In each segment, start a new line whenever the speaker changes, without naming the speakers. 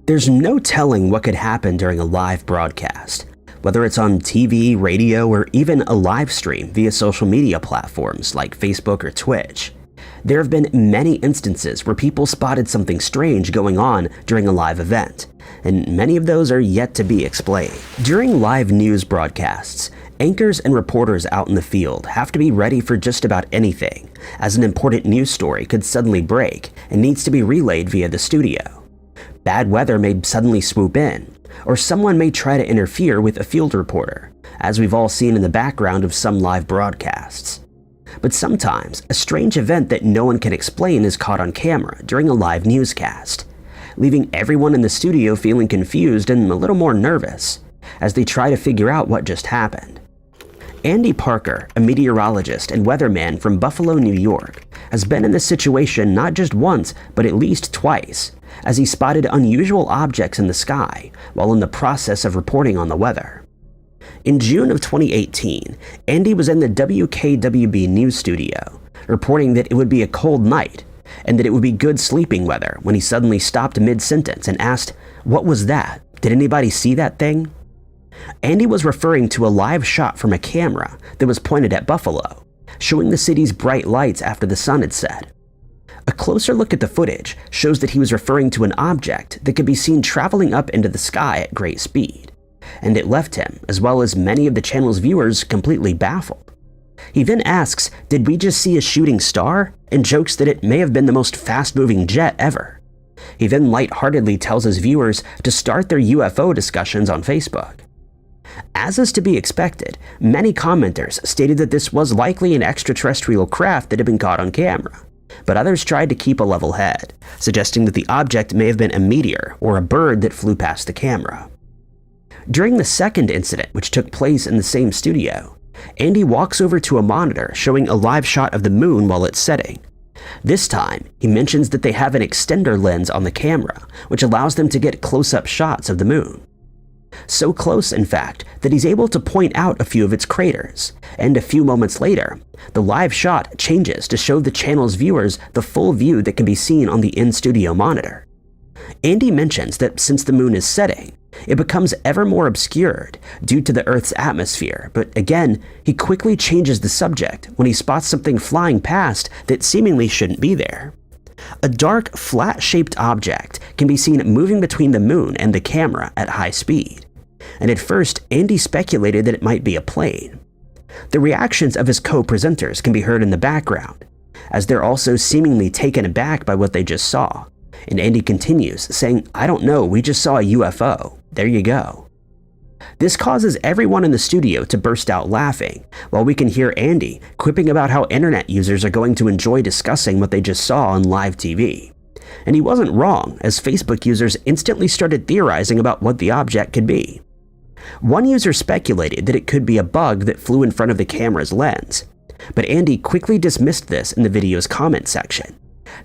There's no telling what could happen during a live broadcast, whether it's on TV, radio, or even a live stream via social media platforms like Facebook or Twitch. There have been many instances where people spotted something strange going on during a live event, and many of those are yet to be explained. During live news broadcasts, anchors and reporters out in the field have to be ready for just about anything, as an important news story could suddenly break and needs to be relayed via the studio. Bad weather may suddenly swoop in, or someone may try to interfere with a field reporter, as we've all seen in the background of some live broadcasts. But sometimes, a strange event that no one can explain is caught on camera during a live newscast, leaving everyone in the studio feeling confused and a little more nervous as they try to figure out what just happened. Andy Parker, a meteorologist and weatherman from Buffalo, New York, has been in this situation not just once, but at least twice, as he spotted unusual objects in the sky while in the process of reporting on the weather. In June of 2018, Andy was in the WKWB news studio, reporting that it would be a cold night and that it would be good sleeping weather when he suddenly stopped mid-sentence and asked, "What was that? Did anybody see that thing?" Andy was referring to a live shot from a camera that was pointed at Buffalo, showing the city's bright lights after the sun had set. A closer look at the footage shows that he was referring to an object that could be seen traveling up into the sky at great speed, and it left him, as well as many of the channel's viewers, completely baffled. He then asks, "Did we just see a shooting star?" and jokes that it may have been the most fast-moving jet ever. He then lightheartedly tells his viewers to start their UFO discussions on Facebook. As is to be expected, many commenters stated that this was likely an extraterrestrial craft that had been caught on camera, but others tried to keep a level head, suggesting that the object may have been a meteor or a bird that flew past the camera. During the second incident, which took place in the same studio, Andy walks over to a monitor showing a live shot of the moon while it's setting. This time, he mentions that they have an extender lens on the camera, which allows them to get close-up shots of the moon. So close, in fact, that he's able to point out a few of its craters, and a few moments later, the live shot changes to show the channel's viewers the full view that can be seen on the in-studio monitor. Andy mentions that since the moon is setting, it becomes ever more obscured due to the Earth's atmosphere, but again, he quickly changes the subject when he spots something flying past that seemingly shouldn't be there. A dark, flat-shaped object can be seen moving between the moon and the camera at high speed, and at first, Andy speculated that it might be a plane. The reactions of his co-presenters can be heard in the background, as they're also seemingly taken aback by what they just saw, and Andy continues, saying, "I don't know, we just saw a UFO. There you go." This causes everyone in the studio to burst out laughing, while we can hear Andy quipping about how internet users are going to enjoy discussing what they just saw on live TV. And he wasn't wrong, as Facebook users instantly started theorizing about what the object could be. One user speculated that it could be a bug that flew in front of the camera's lens, but Andy quickly dismissed this in the video's comment section,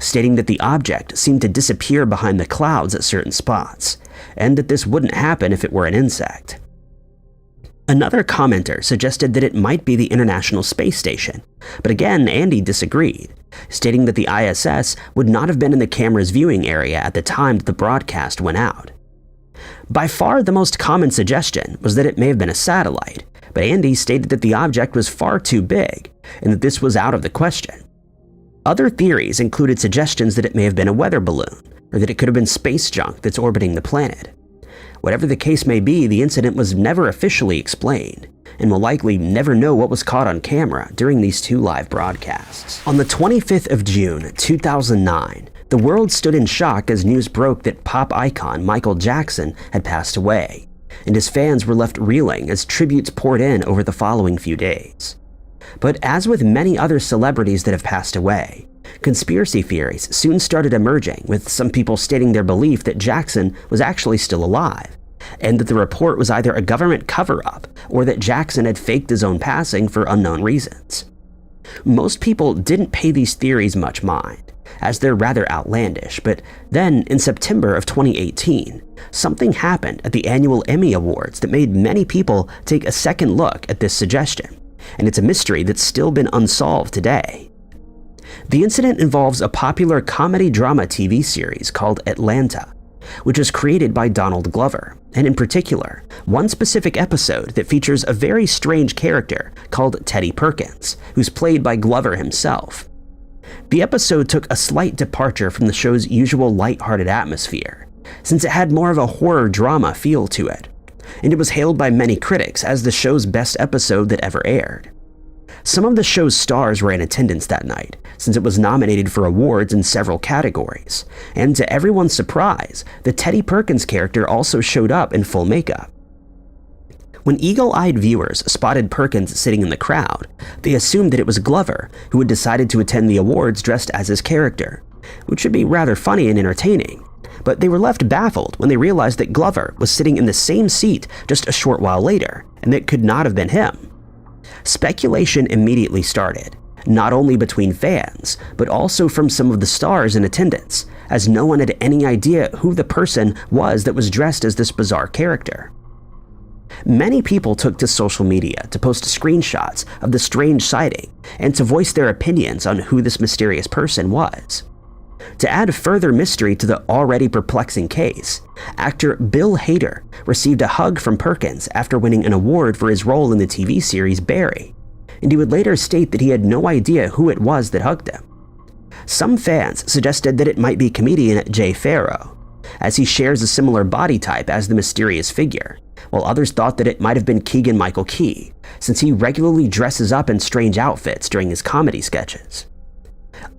stating that the object seemed to disappear behind the clouds at certain spots, and that this wouldn't happen if it were an insect. Another commenter suggested that it might be the International Space Station, but again, Andy disagreed, stating that the ISS would not have been in the camera's viewing area at the time that the broadcast went out. By far the most common suggestion was that it may have been a satellite, but Andy stated that the object was far too big, and that this was out of the question. Other theories included suggestions that it may have been a weather balloon, or that it could have been space junk that's orbiting the planet. Whatever the case may be, the incident was never officially explained, and will likely never know what was caught on camera during these two live broadcasts. On the 25th of June, 2009, the world stood in shock as news broke that pop icon Michael Jackson had passed away, and his fans were left reeling as tributes poured in over the following few days. But as with many other celebrities that have passed away, conspiracy theories soon started emerging, with some people stating their belief that Jackson was actually still alive, and that the report was either a government cover-up or that Jackson had faked his own passing for unknown reasons. Most people didn't pay these theories much mind, as they're rather outlandish, but then in September of 2018, something happened at the annual Emmy Awards that made many people take a second look at this suggestion, and it's a mystery that's still been unsolved today. The incident involves a popular comedy drama TV series called Atlanta, which was created by Donald Glover, and in particular, one specific episode that features a very strange character called Teddy Perkins, who's played by Glover himself. The episode took a slight departure from the show's usual lighthearted atmosphere, since it had more of a horror drama feel to it, and it was hailed by many critics as the show's best episode that ever aired. Some of the show's stars were in attendance that night, since it was nominated for awards in several categories, and to everyone's surprise, the Teddy Perkins character also showed up in full makeup. When eagle-eyed viewers spotted Perkins sitting in the crowd, they assumed that it was Glover, who had decided to attend the awards dressed as his character, which should be rather funny and entertaining. But they were left baffled when they realized that Glover was sitting in the same seat just a short while later, and that could not have been him. Speculation immediately started, not only between fans, but also from some of the stars in attendance, as no one had any idea who the person was that was dressed as this bizarre character. Many people took to social media to post screenshots of the strange sighting and to voice their opinions on who this mysterious person was. To add further mystery to the already perplexing case, actor Bill Hader received a hug from Perkins after winning an award for his role in the TV series Barry, and he would later state that he had no idea who it was that hugged him. Some fans suggested that it might be comedian Jay Pharoah, as he shares a similar body type as the mysterious figure, while others thought that it might have been Keegan-Michael Key, since he regularly dresses up in strange outfits during his comedy sketches.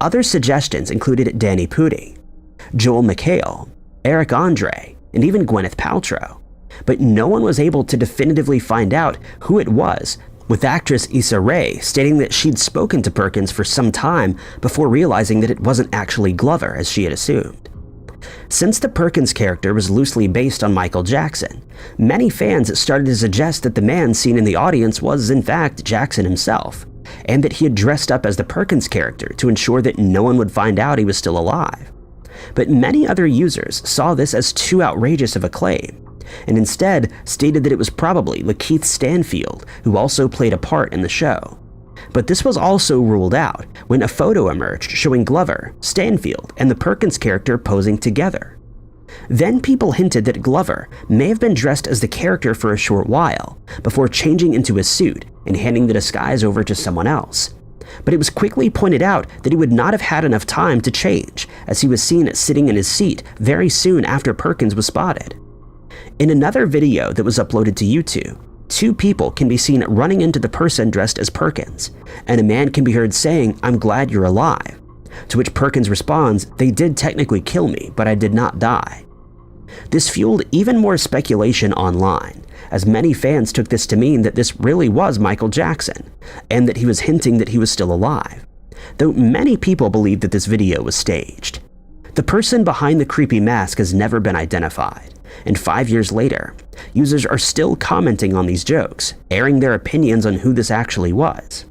Other suggestions included Danny Pudi, Joel McHale, Eric Andre, and even Gwyneth Paltrow, but no one was able to definitively find out who it was, with actress Issa Rae stating that she'd spoken to Perkins for some time before realizing that it wasn't actually Glover as she had assumed. Since the Perkins character was loosely based on Michael Jackson, many fans started to suggest that the man seen in the audience was in fact Jackson himself, and that he had dressed up as the Perkins character to ensure that no one would find out he was still alive. But many other users saw this as too outrageous of a claim, and instead stated that it was probably Lakeith Stanfield, who also played a part in the show. But this was also ruled out when a photo emerged showing Glover, Stanfield, and the Perkins character posing together. Then people hinted that Glover may have been dressed as the character for a short while, before changing into a suit and handing the disguise over to someone else. But it was quickly pointed out that he would not have had enough time to change, as he was seen sitting in his seat very soon after Perkins was spotted. In another video that was uploaded to YouTube, two people can be seen running into the person dressed as Perkins, and a man can be heard saying, "I'm glad you're alive," to which Perkins responds, "They did technically kill me, but I did not die." This fueled even more speculation online, as many fans took this to mean that this really was Michael Jackson, and that he was hinting that he was still alive, though many people believe that this video was staged. The person behind the creepy mask has never been identified, and 5 years later, users are still commenting on these jokes, airing their opinions on who this actually was.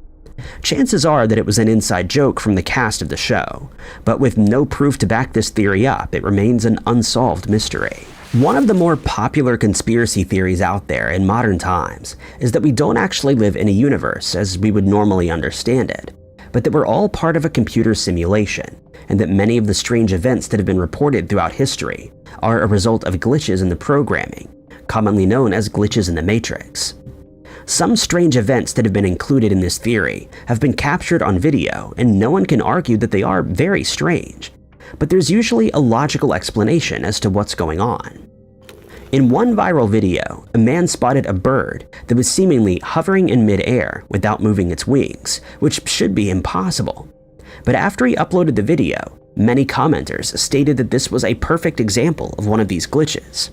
Chances are that it was an inside joke from the cast of the show, but with no proof to back this theory up, it remains an unsolved mystery. One of the more popular conspiracy theories out there in modern times is that we don't actually live in a universe as we would normally understand it, but that we're all part of a computer simulation, and that many of the strange events that have been reported throughout history are a result of glitches in the programming, commonly known as glitches in the Matrix. Some strange events that have been included in this theory have been captured on video, and no one can argue that they are very strange, but there's usually a logical explanation as to what's going on. In one viral video, a man spotted a bird that was seemingly hovering in mid-air without moving its wings, which should be impossible. But after he uploaded the video, many commenters stated that this was a perfect example of one of these glitches.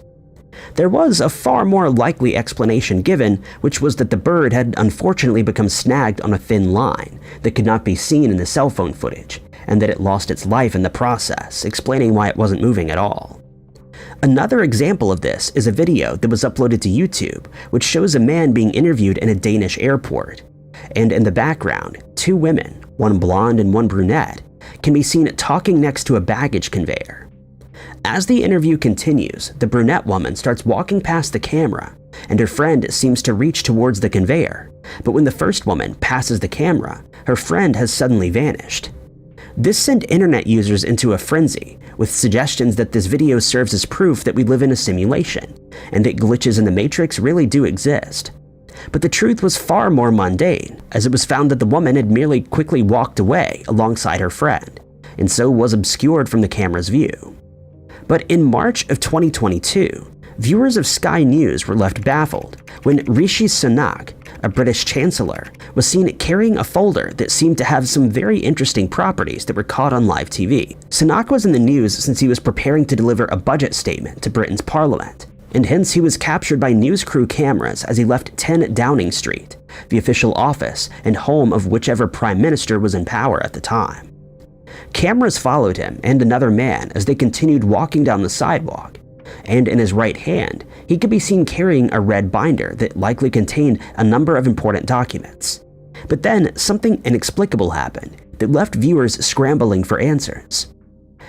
There was a far more likely explanation given, which was that the bird had unfortunately become snagged on a thin line that could not be seen in the cell phone footage, and that it lost its life in the process, explaining why it wasn't moving at all. Another example of this is a video that was uploaded to YouTube, which shows a man being interviewed in a Danish airport, and in the background, two women, one blonde and one brunette, can be seen talking next to a baggage conveyor. As the interview continues, the brunette woman starts walking past the camera, and her friend seems to reach towards the conveyor, but when the first woman passes the camera, her friend has suddenly vanished. This sent internet users into a frenzy, with suggestions that this video serves as proof that we live in a simulation, and that glitches in the Matrix really do exist. But the truth was far more mundane, as it was found that the woman had merely quickly walked away alongside her friend, and so was obscured from the camera's view. But in March of 2022, viewers of Sky News were left baffled when Rishi Sunak, a British chancellor, was seen carrying a folder that seemed to have some very interesting properties that were caught on live TV. Sunak was in the news since he was preparing to deliver a budget statement to Britain's parliament, and hence he was captured by news crew cameras as he left 10 Downing Street, the official office and home of whichever prime minister was in power at the time. Cameras followed him and another man as they continued walking down the sidewalk, and in his right hand, he could be seen carrying a red binder that likely contained a number of important documents. But then something inexplicable happened that left viewers scrambling for answers.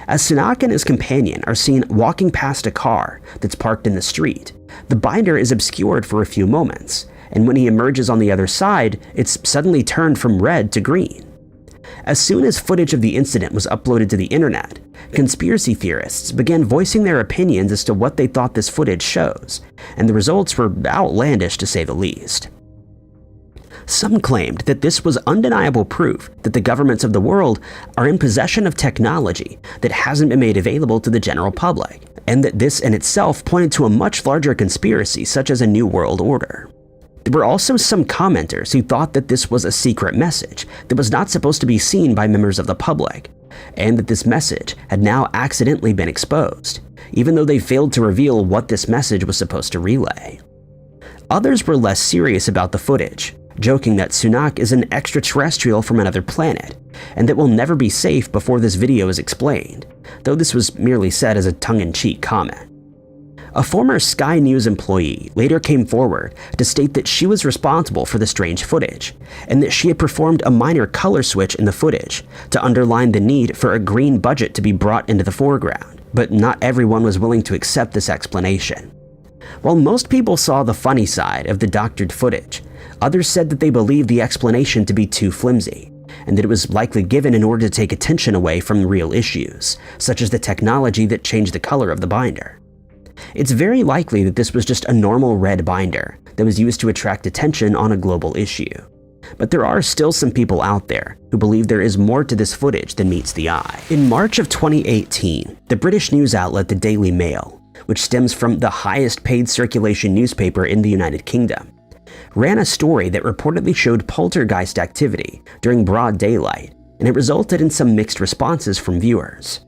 As Sunak and his companion are seen walking past a car that's parked in the street, the binder is obscured for a few moments, and when he emerges on the other side, it's suddenly turned from red to green. As soon as footage of the incident was uploaded to the internet, conspiracy theorists began voicing their opinions as to what they thought this footage shows, and the results were outlandish to say the least. Some claimed that this was undeniable proof that the governments of the world are in possession of technology that hasn't been made available to the general public, and that this in itself pointed to a much larger conspiracy such as a New World Order. There were also some commenters who thought that this was a secret message that was not supposed to be seen by members of the public, and that this message had now accidentally been exposed, even though they failed to reveal what this message was supposed to relay. Others were less serious about the footage, joking that Sunak is an extraterrestrial from another planet, and that will never be safe before this video is explained, though this was merely said as a tongue-in-cheek comment. A former Sky News employee later came forward to state that she was responsible for the strange footage, and that she had performed a minor color switch in the footage to underline the need for a green budget to be brought into the foreground, but not everyone was willing to accept this explanation. While most people saw the funny side of the doctored footage, others said that they believed the explanation to be too flimsy, and that it was likely given in order to take attention away from real issues, such as the technology that changed the color of the binder. It's very likely that this was just a normal red binder that was used to attract attention on a global issue. But there are still some people out there who believe there is more to this footage than meets the eye. In March of 2018, the British news outlet The Daily Mail, which stems from the highest paid circulation newspaper in the United Kingdom, ran a story that reportedly showed poltergeist activity during broad daylight, and it resulted in some mixed responses from viewers.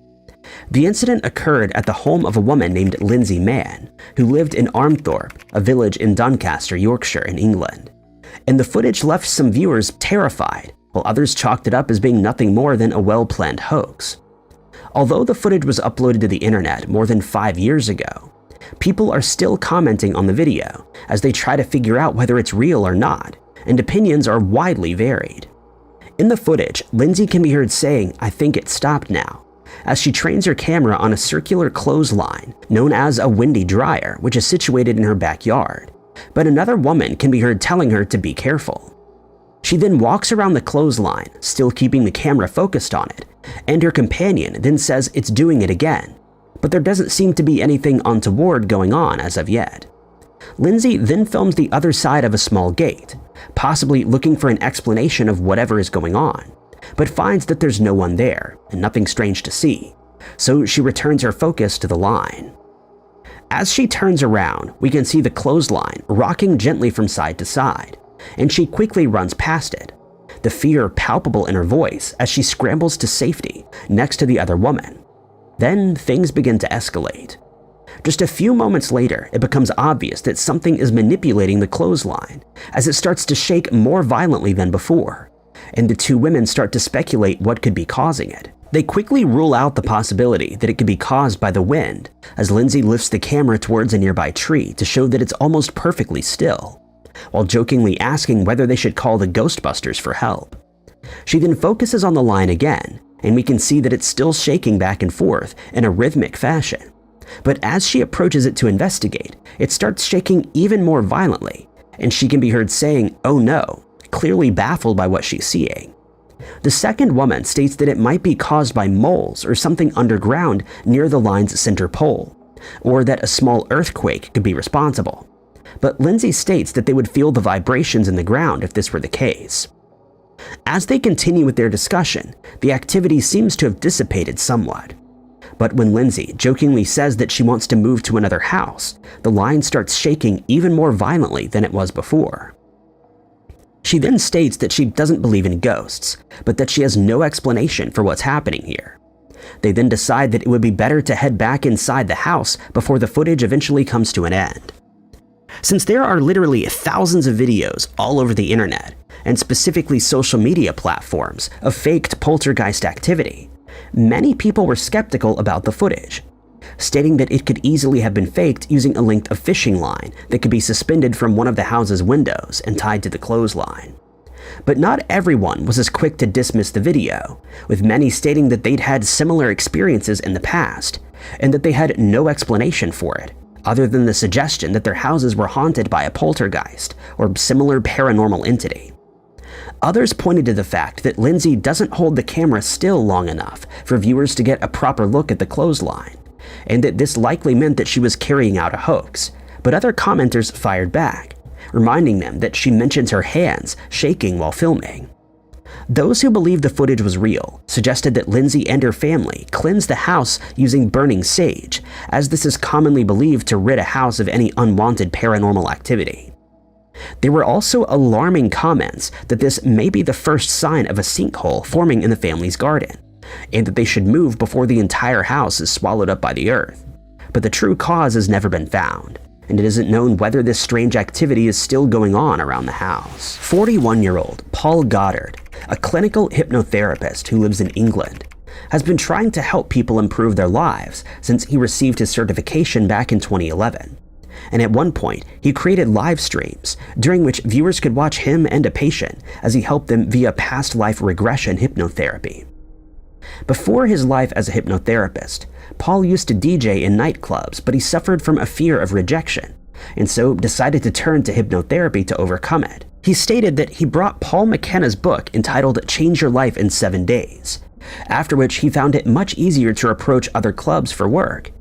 The incident occurred at the home of a woman named Lindsay Mann, who lived in Armthorpe, a village in Doncaster, Yorkshire in England. And the footage left some viewers terrified, while others chalked it up as being nothing more than a well-planned hoax. Although the footage was uploaded to the internet more than 5 years ago, people are still commenting on the video as they try to figure out whether it's real or not, and opinions are widely varied. In the footage, Lindsay can be heard saying, "I think it stopped now," as she trains her camera on a circular clothesline known as a windy dryer, which is situated in her backyard. But another woman can be heard telling her to be careful. She then walks around the clothesline, still keeping the camera focused on it, and her companion then says it's doing it again, but there doesn't seem to be anything untoward going on as of yet. Lindsay then films the other side of a small gate, possibly looking for an explanation of whatever is going on, but finds that there's no one there and nothing strange to see, so she returns her focus to the line. As she turns around, we can see the clothesline rocking gently from side to side, and she quickly runs past it, the fear palpable in her voice as she scrambles to safety next to the other woman. Then things begin to escalate. Just a few moments later, it becomes obvious that something is manipulating the clothesline as it starts to shake more violently than before, and the two women start to speculate what could be causing it. They quickly rule out the possibility that it could be caused by the wind as Lindsay lifts the camera towards a nearby tree to show that it's almost perfectly still, while jokingly asking whether they should call the Ghostbusters for help. She then focuses on the line again, and we can see that it's still shaking back and forth in a rhythmic fashion. But as she approaches it to investigate, it starts shaking even more violently, and she can be heard saying, "Oh no," clearly baffled by what she's seeing. The second woman states that it might be caused by moles or something underground near the line's center pole, or that a small earthquake could be responsible. But Lindsay states that they would feel the vibrations in the ground if this were the case. As they continue with their discussion, the activity seems to have dissipated somewhat. But when Lindsay jokingly says that she wants to move to another house, the line starts shaking even more violently than it was before. She then states that she doesn't believe in ghosts, but that she has no explanation for what's happening here. They then decide that it would be better to head back inside the house before the footage eventually comes to an end. Since there are literally thousands of videos all over the internet, and specifically social media platforms, of faked poltergeist activity, many people were skeptical about the footage, stating that it could easily have been faked using a length of fishing line that could be suspended from one of the house's windows and tied to the clothesline. But not everyone was as quick to dismiss the video, with many stating that they'd had similar experiences in the past, and that they had no explanation for it, other than the suggestion that their houses were haunted by a poltergeist or similar paranormal entity. Others pointed to the fact that Lindsay doesn't hold the camera still long enough for viewers to get a proper look at the clothesline, and that this likely meant that she was carrying out a hoax, but other commenters fired back, reminding them that she mentions her hands shaking while filming. Those who believed the footage was real suggested that Lindsay and her family cleansed the house using burning sage, as this is commonly believed to rid a house of any unwanted paranormal activity. There were also alarming comments that this may be the first sign of a sinkhole forming in the family's garden, and that they should move before the entire house is swallowed up by the earth. But the true cause has never been found, and it isn't known whether this strange activity is still going on around the house. 41-year-old Paul Goddard, a clinical hypnotherapist who lives in England, has been trying to help people improve their lives since he received his certification back in 2011. And at one point, he created live streams during which viewers could watch him and a patient as he helped them via past life regression hypnotherapy. Before his life as a hypnotherapist, Paul used to DJ in nightclubs, but he suffered from a fear of rejection, and so decided to turn to hypnotherapy to overcome it. He stated that he brought Paul McKenna's book entitled Change Your Life in 7 Days, after which he found it much easier to approach other clubs for work.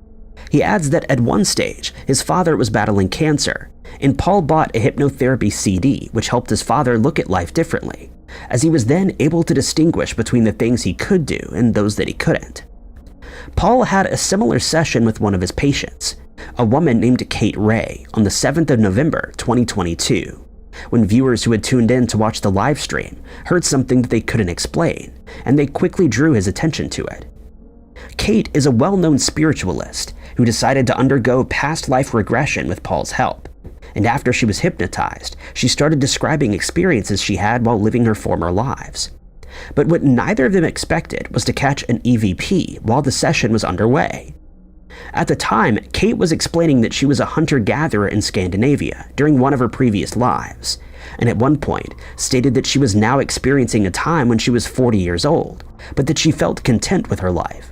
He adds that at one stage, his father was battling cancer, and Paul bought a hypnotherapy CD which helped his father look at life differently, as he was then able to distinguish between the things he could do and those that he couldn't. Paul had a similar session with one of his patients, a woman named Kate Ray, on the 7th of November 2022, when viewers who had tuned in to watch the live stream heard something that they couldn't explain, and they quickly drew his attention to it. Kate is a well-known spiritualist who decided to undergo past life regression with Paul's help, and after she was hypnotized, she started describing experiences she had while living her former lives. But what neither of them expected was to catch an EVP while the session was underway. At the time, Kate was explaining that she was a hunter-gatherer in Scandinavia during one of her previous lives, and at one point stated that she was now experiencing a time when she was 40 years old, but that she felt content with her life.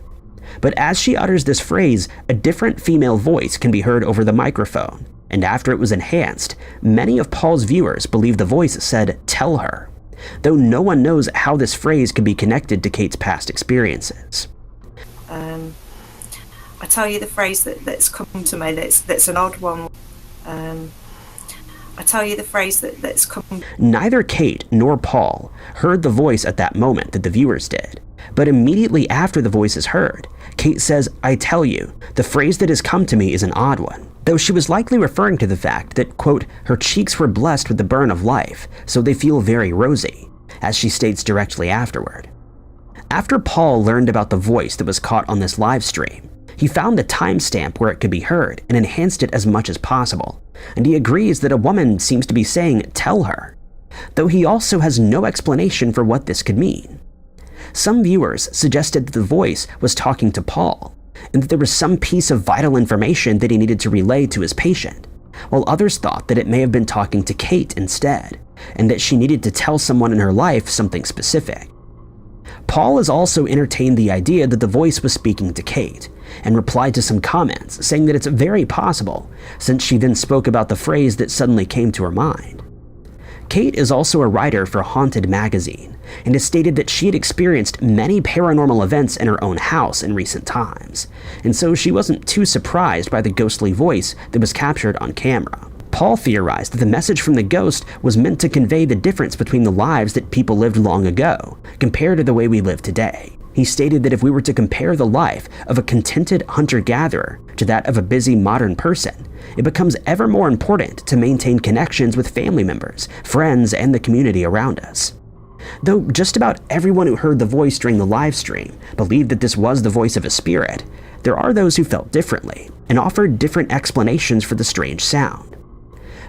But as she utters this phrase, a different female voice can be heard over the microphone, and after it was enhanced, many of Paul's viewers believe the voice said, "Tell her," though no one knows how this phrase could be connected to Kate's past experiences.
I tell you the phrase that's come to me, that's an odd one. I tell you the phrase that's come...
Neither Kate nor Paul heard the voice at that moment that the viewers did, but immediately after the voice is heard, Kate says, "I tell you, the phrase that has come to me is an odd one," though she was likely referring to the fact that, quote, her cheeks were blessed with the burn of life, so they feel very rosy, as she states directly afterward. After Paul learned about the voice that was caught on this live stream, he found the timestamp where it could be heard and enhanced it as much as possible, and he agrees that a woman seems to be saying, "Tell her," though he also has no explanation for what this could mean. Some viewers suggested that the voice was talking to Paul, and that there was some piece of vital information that he needed to relay to his patient, while others thought that it may have been talking to Kate instead, and that she needed to tell someone in her life something specific. Paul has also entertained the idea that the voice was speaking to Kate, and replied to some comments saying that it's very possible, since she then spoke about the phrase that suddenly came to her mind. Kate is also a writer for Haunted magazine, and has stated that she had experienced many paranormal events in her own house in recent times, and so she wasn't too surprised by the ghostly voice that was captured on camera. Paul theorized that the message from the ghost was meant to convey the difference between the lives that people lived long ago compared to the way we live today. He stated that if we were to compare the life of a contented hunter-gatherer to that of a busy modern person, it becomes ever more important to maintain connections with family members, friends, and the community around us. Though just about everyone who heard the voice during the live stream believed that this was the voice of a spirit, there are those who felt differently and offered different explanations for the strange sound.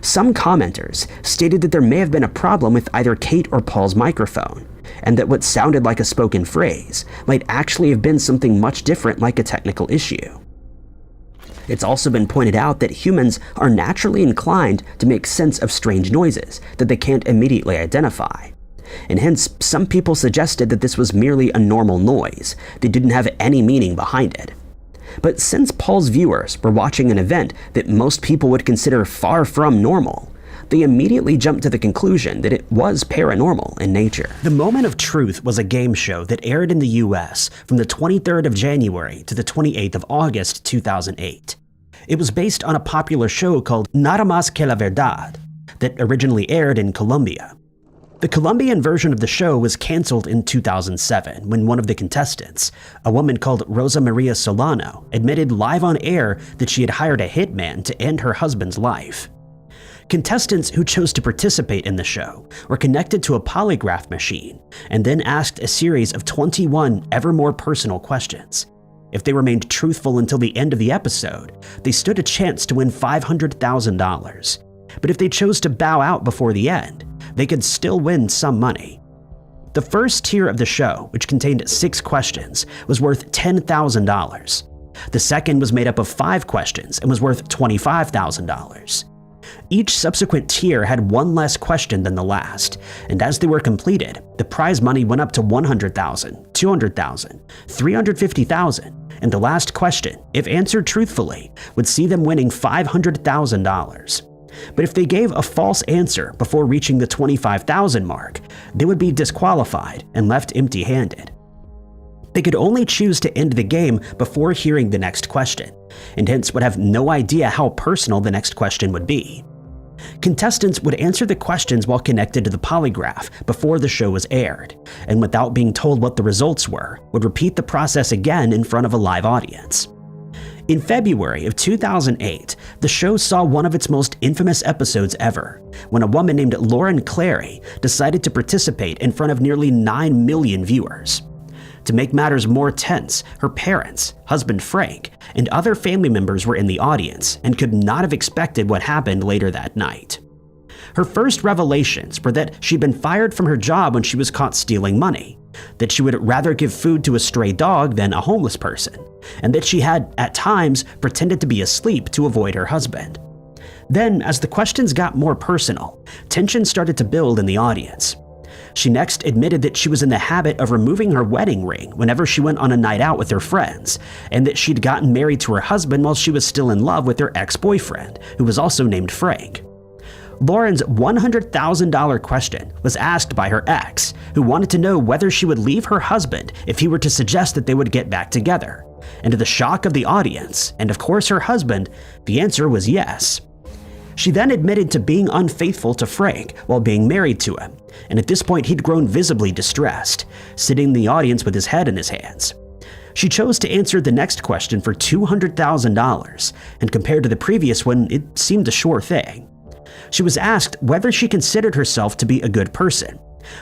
Some commenters stated that there may have been a problem with either Kate or Paul's microphone, and that what sounded like a spoken phrase might actually have been something much different, like a technical issue. It's also been pointed out that humans are naturally inclined to make sense of strange noises that they can't immediately identify, and hence some people suggested that this was merely a normal noise that didn't have any meaning behind it. But since Paul's viewers were watching an event that most people would consider far from normal, they immediately jumped to the conclusion that it was paranormal in nature. The Moment of Truth was a game show that aired in the US from the 23rd of January to the 28th of August 2008. It was based on a popular show called Nada Más que la Verdad that originally aired in Colombia. The Colombian version of the show was canceled in 2007 when one of the contestants, a woman called Rosa Maria Solano, admitted live on air that she had hired a hitman to end her husband's life. Contestants who chose to participate in the show were connected to a polygraph machine and then asked a series of 21 ever more personal questions. If they remained truthful until the end of the episode, they stood a chance to win $500,000. But if they chose to bow out before the end, they could still win some money. The first tier of the show, which contained 6 questions, was worth $10,000. The second was made up of 5 questions and was worth $25,000. Each subsequent tier had one less question than the last, and as they were completed, the prize money went up to $100,000, $200,000, $350,000, and the last question, if answered truthfully, would see them winning $500,000. But if they gave a false answer before reaching the $25,000 mark, they would be disqualified and left empty-handed. They could only choose to end the game before hearing the next question, and hence would have no idea how personal the next question would be. Contestants would answer the questions while connected to the polygraph before the show was aired, and without being told what the results were, would repeat the process again in front of a live audience. In February of 2008, the show saw one of its most infamous episodes ever, when a woman named Lauren Clary decided to participate in front of nearly 9 million viewers. To make matters more tense, her parents, husband Frank, and other family members were in the audience and could not have expected what happened later that night. Her first revelations were that she'd been fired from her job when she was caught stealing money, that she would rather give food to a stray dog than a homeless person, and that she had, at times, pretended to be asleep to avoid her husband. Then, as the questions got more personal, tension started to build in the audience. She next admitted that she was in the habit of removing her wedding ring whenever she went on a night out with her friends, and that she'd gotten married to her husband while she was still in love with her ex-boyfriend, who was also named Frank. Lauren's $100,000 question was asked by her ex, who wanted to know whether she would leave her husband if he were to suggest that they would get back together. And to the shock of the audience, and of course her husband, the answer was yes. She then admitted to being unfaithful to Frank while being married to him, and at this point he'd grown visibly distressed, sitting in the audience with his head in his hands. She chose to answer the next question for $200,000, and compared to the previous one, it seemed a sure thing. She was asked whether she considered herself to be a good person,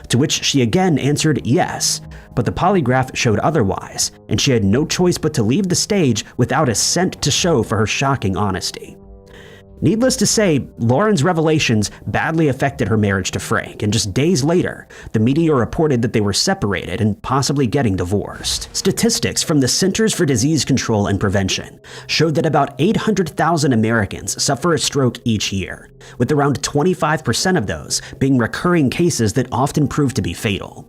to which she again answered yes, but the polygraph showed otherwise, and she had no choice but to leave the stage without a cent to show for her shocking honesty. Needless to say, Lauren's revelations badly affected her marriage to Frank, and just days later, the media reported that they were separated and possibly getting divorced. Statistics from the Centers for Disease Control and Prevention showed that about 800,000 Americans suffer a stroke each year, with around 25% of those being recurring cases that often prove to be fatal.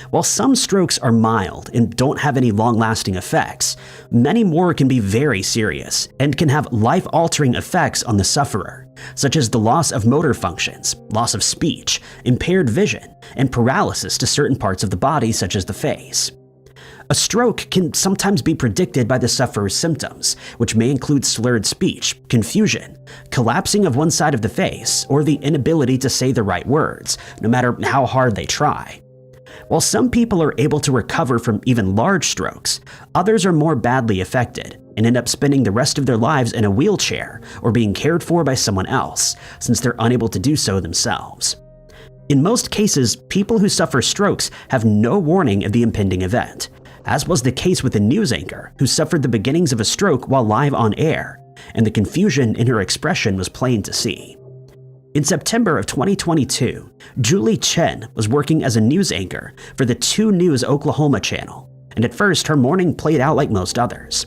While some strokes are mild and don't have any long-lasting effects, many more can be very serious and can have life-altering effects on the sufferer, such as the loss of motor functions, loss of speech, impaired vision, and paralysis to certain parts of the body such as the face. A stroke can sometimes be predicted by the sufferer's symptoms, which may include slurred speech, confusion, collapsing of one side of the face, or the inability to say the right words, no matter how hard they try. While some people are able to recover from even large strokes, others are more badly affected and end up spending the rest of their lives in a wheelchair or being cared for by someone else, since they're unable to do so themselves. In most cases, people who suffer strokes have no warning of the impending event, as was the case with a news anchor who suffered the beginnings of a stroke while live on air, and the confusion in her expression was plain to see. In September of 2022, Julie Chen was working as a news anchor for the 2 News Oklahoma channel, and at first her morning played out like most others.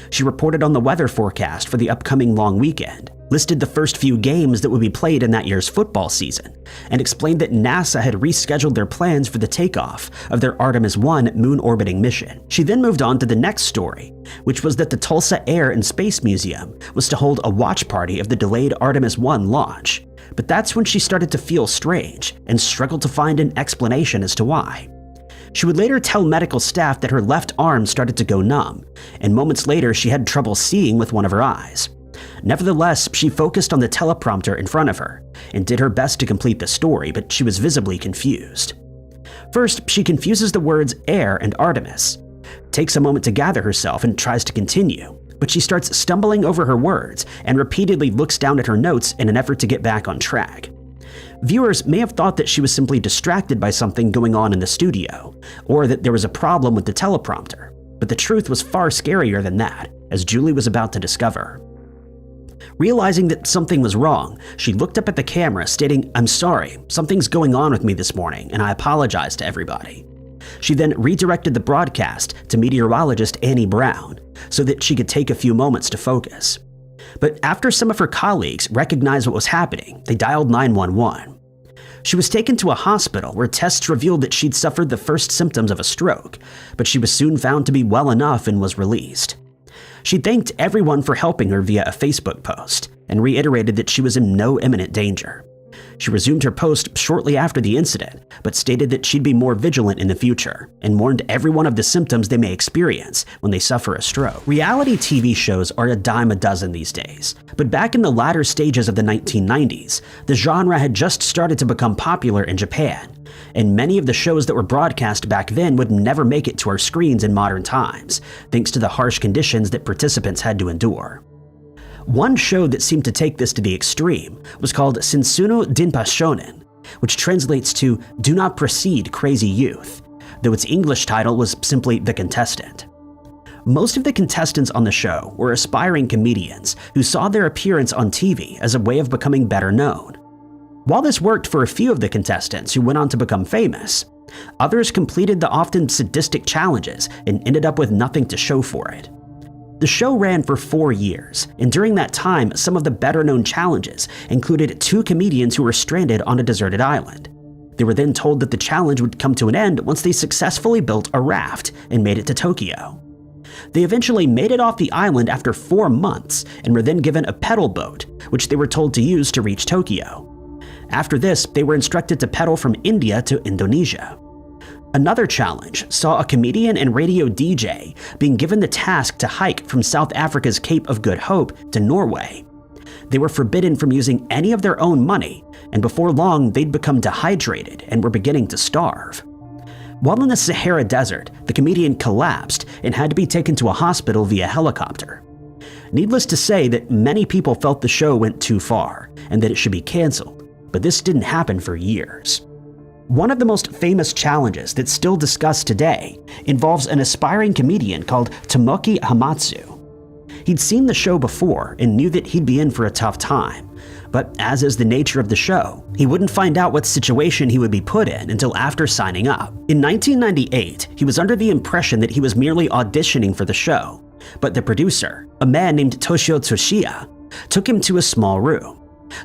She reported on the weather forecast for the upcoming long weekend, listed the first few games that would be played in that year's football season, and explained that NASA had rescheduled their plans for the takeoff of their Artemis 1 moon-orbiting mission. She then moved on to the next story, which was that the Tulsa Air and Space Museum was to hold a watch party of the delayed Artemis 1 launch. But that's when she started to feel strange and struggled to find an explanation as to why. She would later tell medical staff that her left arm started to go numb, and moments later she had trouble seeing with one of her eyes. Nevertheless, she focused on the teleprompter in front of her and did her best to complete the story, but she was visibly confused. First, she confuses the words air and Artemis, takes a moment to gather herself and tries to continue, but she starts stumbling over her words and repeatedly looks down at her notes in an effort to get back on track. Viewers may have thought that she was simply distracted by something going on in the studio, or that there was a problem with the teleprompter, but the truth was far scarier than that, as Julie was about to discover. Realizing that something was wrong, she looked up at the camera stating, "I'm sorry, something's going on with me this morning, and I apologize to everybody." She then redirected the broadcast to meteorologist Annie Brown so that she could take a few moments to focus. But after some of her colleagues recognized what was happening, they dialed 911. She was taken to a hospital where tests revealed that she'd suffered the first symptoms of a stroke, but she was soon found to be well enough and was released. She thanked everyone for helping her via a Facebook post and reiterated that she was in no imminent danger. She resumed her post shortly after the incident, but stated that she'd be more vigilant in the future and warned everyone of the symptoms they may experience when they suffer a stroke. Reality TV shows are a dime a dozen these days, but back in the latter stages of the 1990s, the genre had just started to become popular in Japan, and many of the shows that were broadcast back then would never make it to our screens in modern times, thanks to the harsh conditions that participants had to endure. One show that seemed to take this to the extreme was called Suno Dimpon, which translates to "Do Not Proceed, Crazy Youth," though its English title was simply The Contestant. Most of the contestants on the show were aspiring comedians who saw their appearance on TV as a way of becoming better known. While this worked for a few of the contestants who went on to become famous, others completed the often sadistic challenges and ended up with nothing to show for it. The show ran for 4 years, and during that time, some of the better-known challenges included 2 comedians who were stranded on a deserted island. They were then told that the challenge would come to an end once they successfully built a raft and made it to Tokyo. They eventually made it off the island after 4 months and were then given a pedal boat, which they were told to use to reach Tokyo. After this, they were instructed to pedal from India to Indonesia. Another challenge saw a comedian and radio DJ being given the task to hike from South Africa's Cape of Good Hope to Norway. They were forbidden from using any of their own money, and before long they'd become dehydrated and were beginning to starve. While in the Sahara Desert, the comedian collapsed and had to be taken to a hospital via helicopter. Needless to say that many people felt the show went too far and that it should be canceled, but this didn't happen for years. One of the most famous challenges that's still discussed today involves an aspiring comedian called Tomoki Hamatsu. He'd seen the show before and knew that he'd be in for a tough time, but as is the nature of the show, he wouldn't find out what situation he would be put in until after signing up. In 1998, he was under the impression that he was merely auditioning for the show, but the producer, a man named Toshio Tsuchiya, took him to a small room.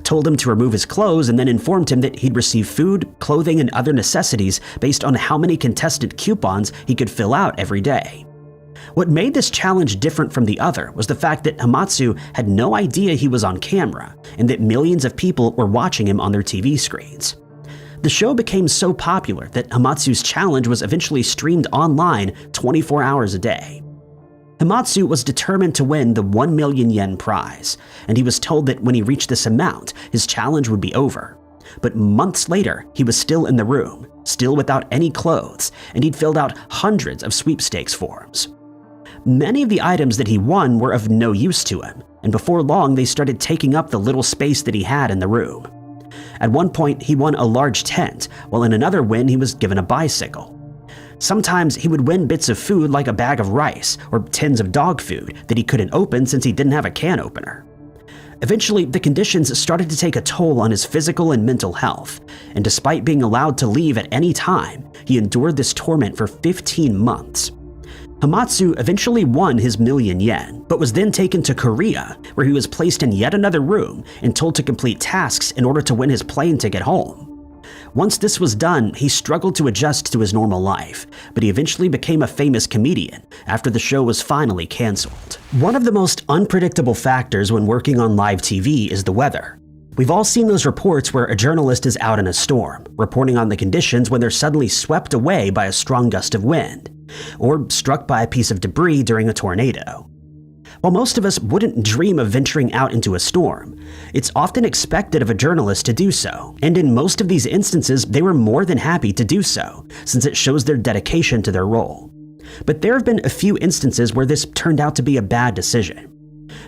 told him to remove his clothes, and then informed him that he'd receive food, clothing, and other necessities based on how many contestant coupons he could fill out every day. What made this challenge different from the other was the fact that Hamatsu had no idea he was on camera and that millions of people were watching him on their TV screens. The show became so popular that Hamatsu's challenge was eventually streamed online 24 hours a day. Hamatsu was determined to win the 1 million yen prize, and he was told that when he reached this amount, his challenge would be over. But months later, he was still in the room, still without any clothes, and he'd filled out hundreds of sweepstakes forms. Many of the items that he won were of no use to him, and before long they started taking up the little space that he had in the room. At one point, he won a large tent, while in another win he was given a bicycle. Sometimes he would win bits of food like a bag of rice or tins of dog food that he couldn't open since he didn't have a can opener. Eventually, the conditions started to take a toll on his physical and mental health, and despite being allowed to leave at any time, he endured this torment for 15 months. Hamatsu eventually won his million yen, but was then taken to Korea, where he was placed in yet another room and told to complete tasks in order to win his plane ticket home. Once this was done, he struggled to adjust to his normal life, but he eventually became a famous comedian after the show was finally canceled. One of the most unpredictable factors when working on live TV is the weather. We've all seen those reports where a journalist is out in a storm, reporting on the conditions when they're suddenly swept away by a strong gust of wind, or struck by a piece of debris during a tornado. While most of us wouldn't dream of venturing out into a storm, it's often expected of a journalist to do so, and in most of these instances they were more than happy to do so, since it shows their dedication to their role. But there have been a few instances where this turned out to be a bad decision.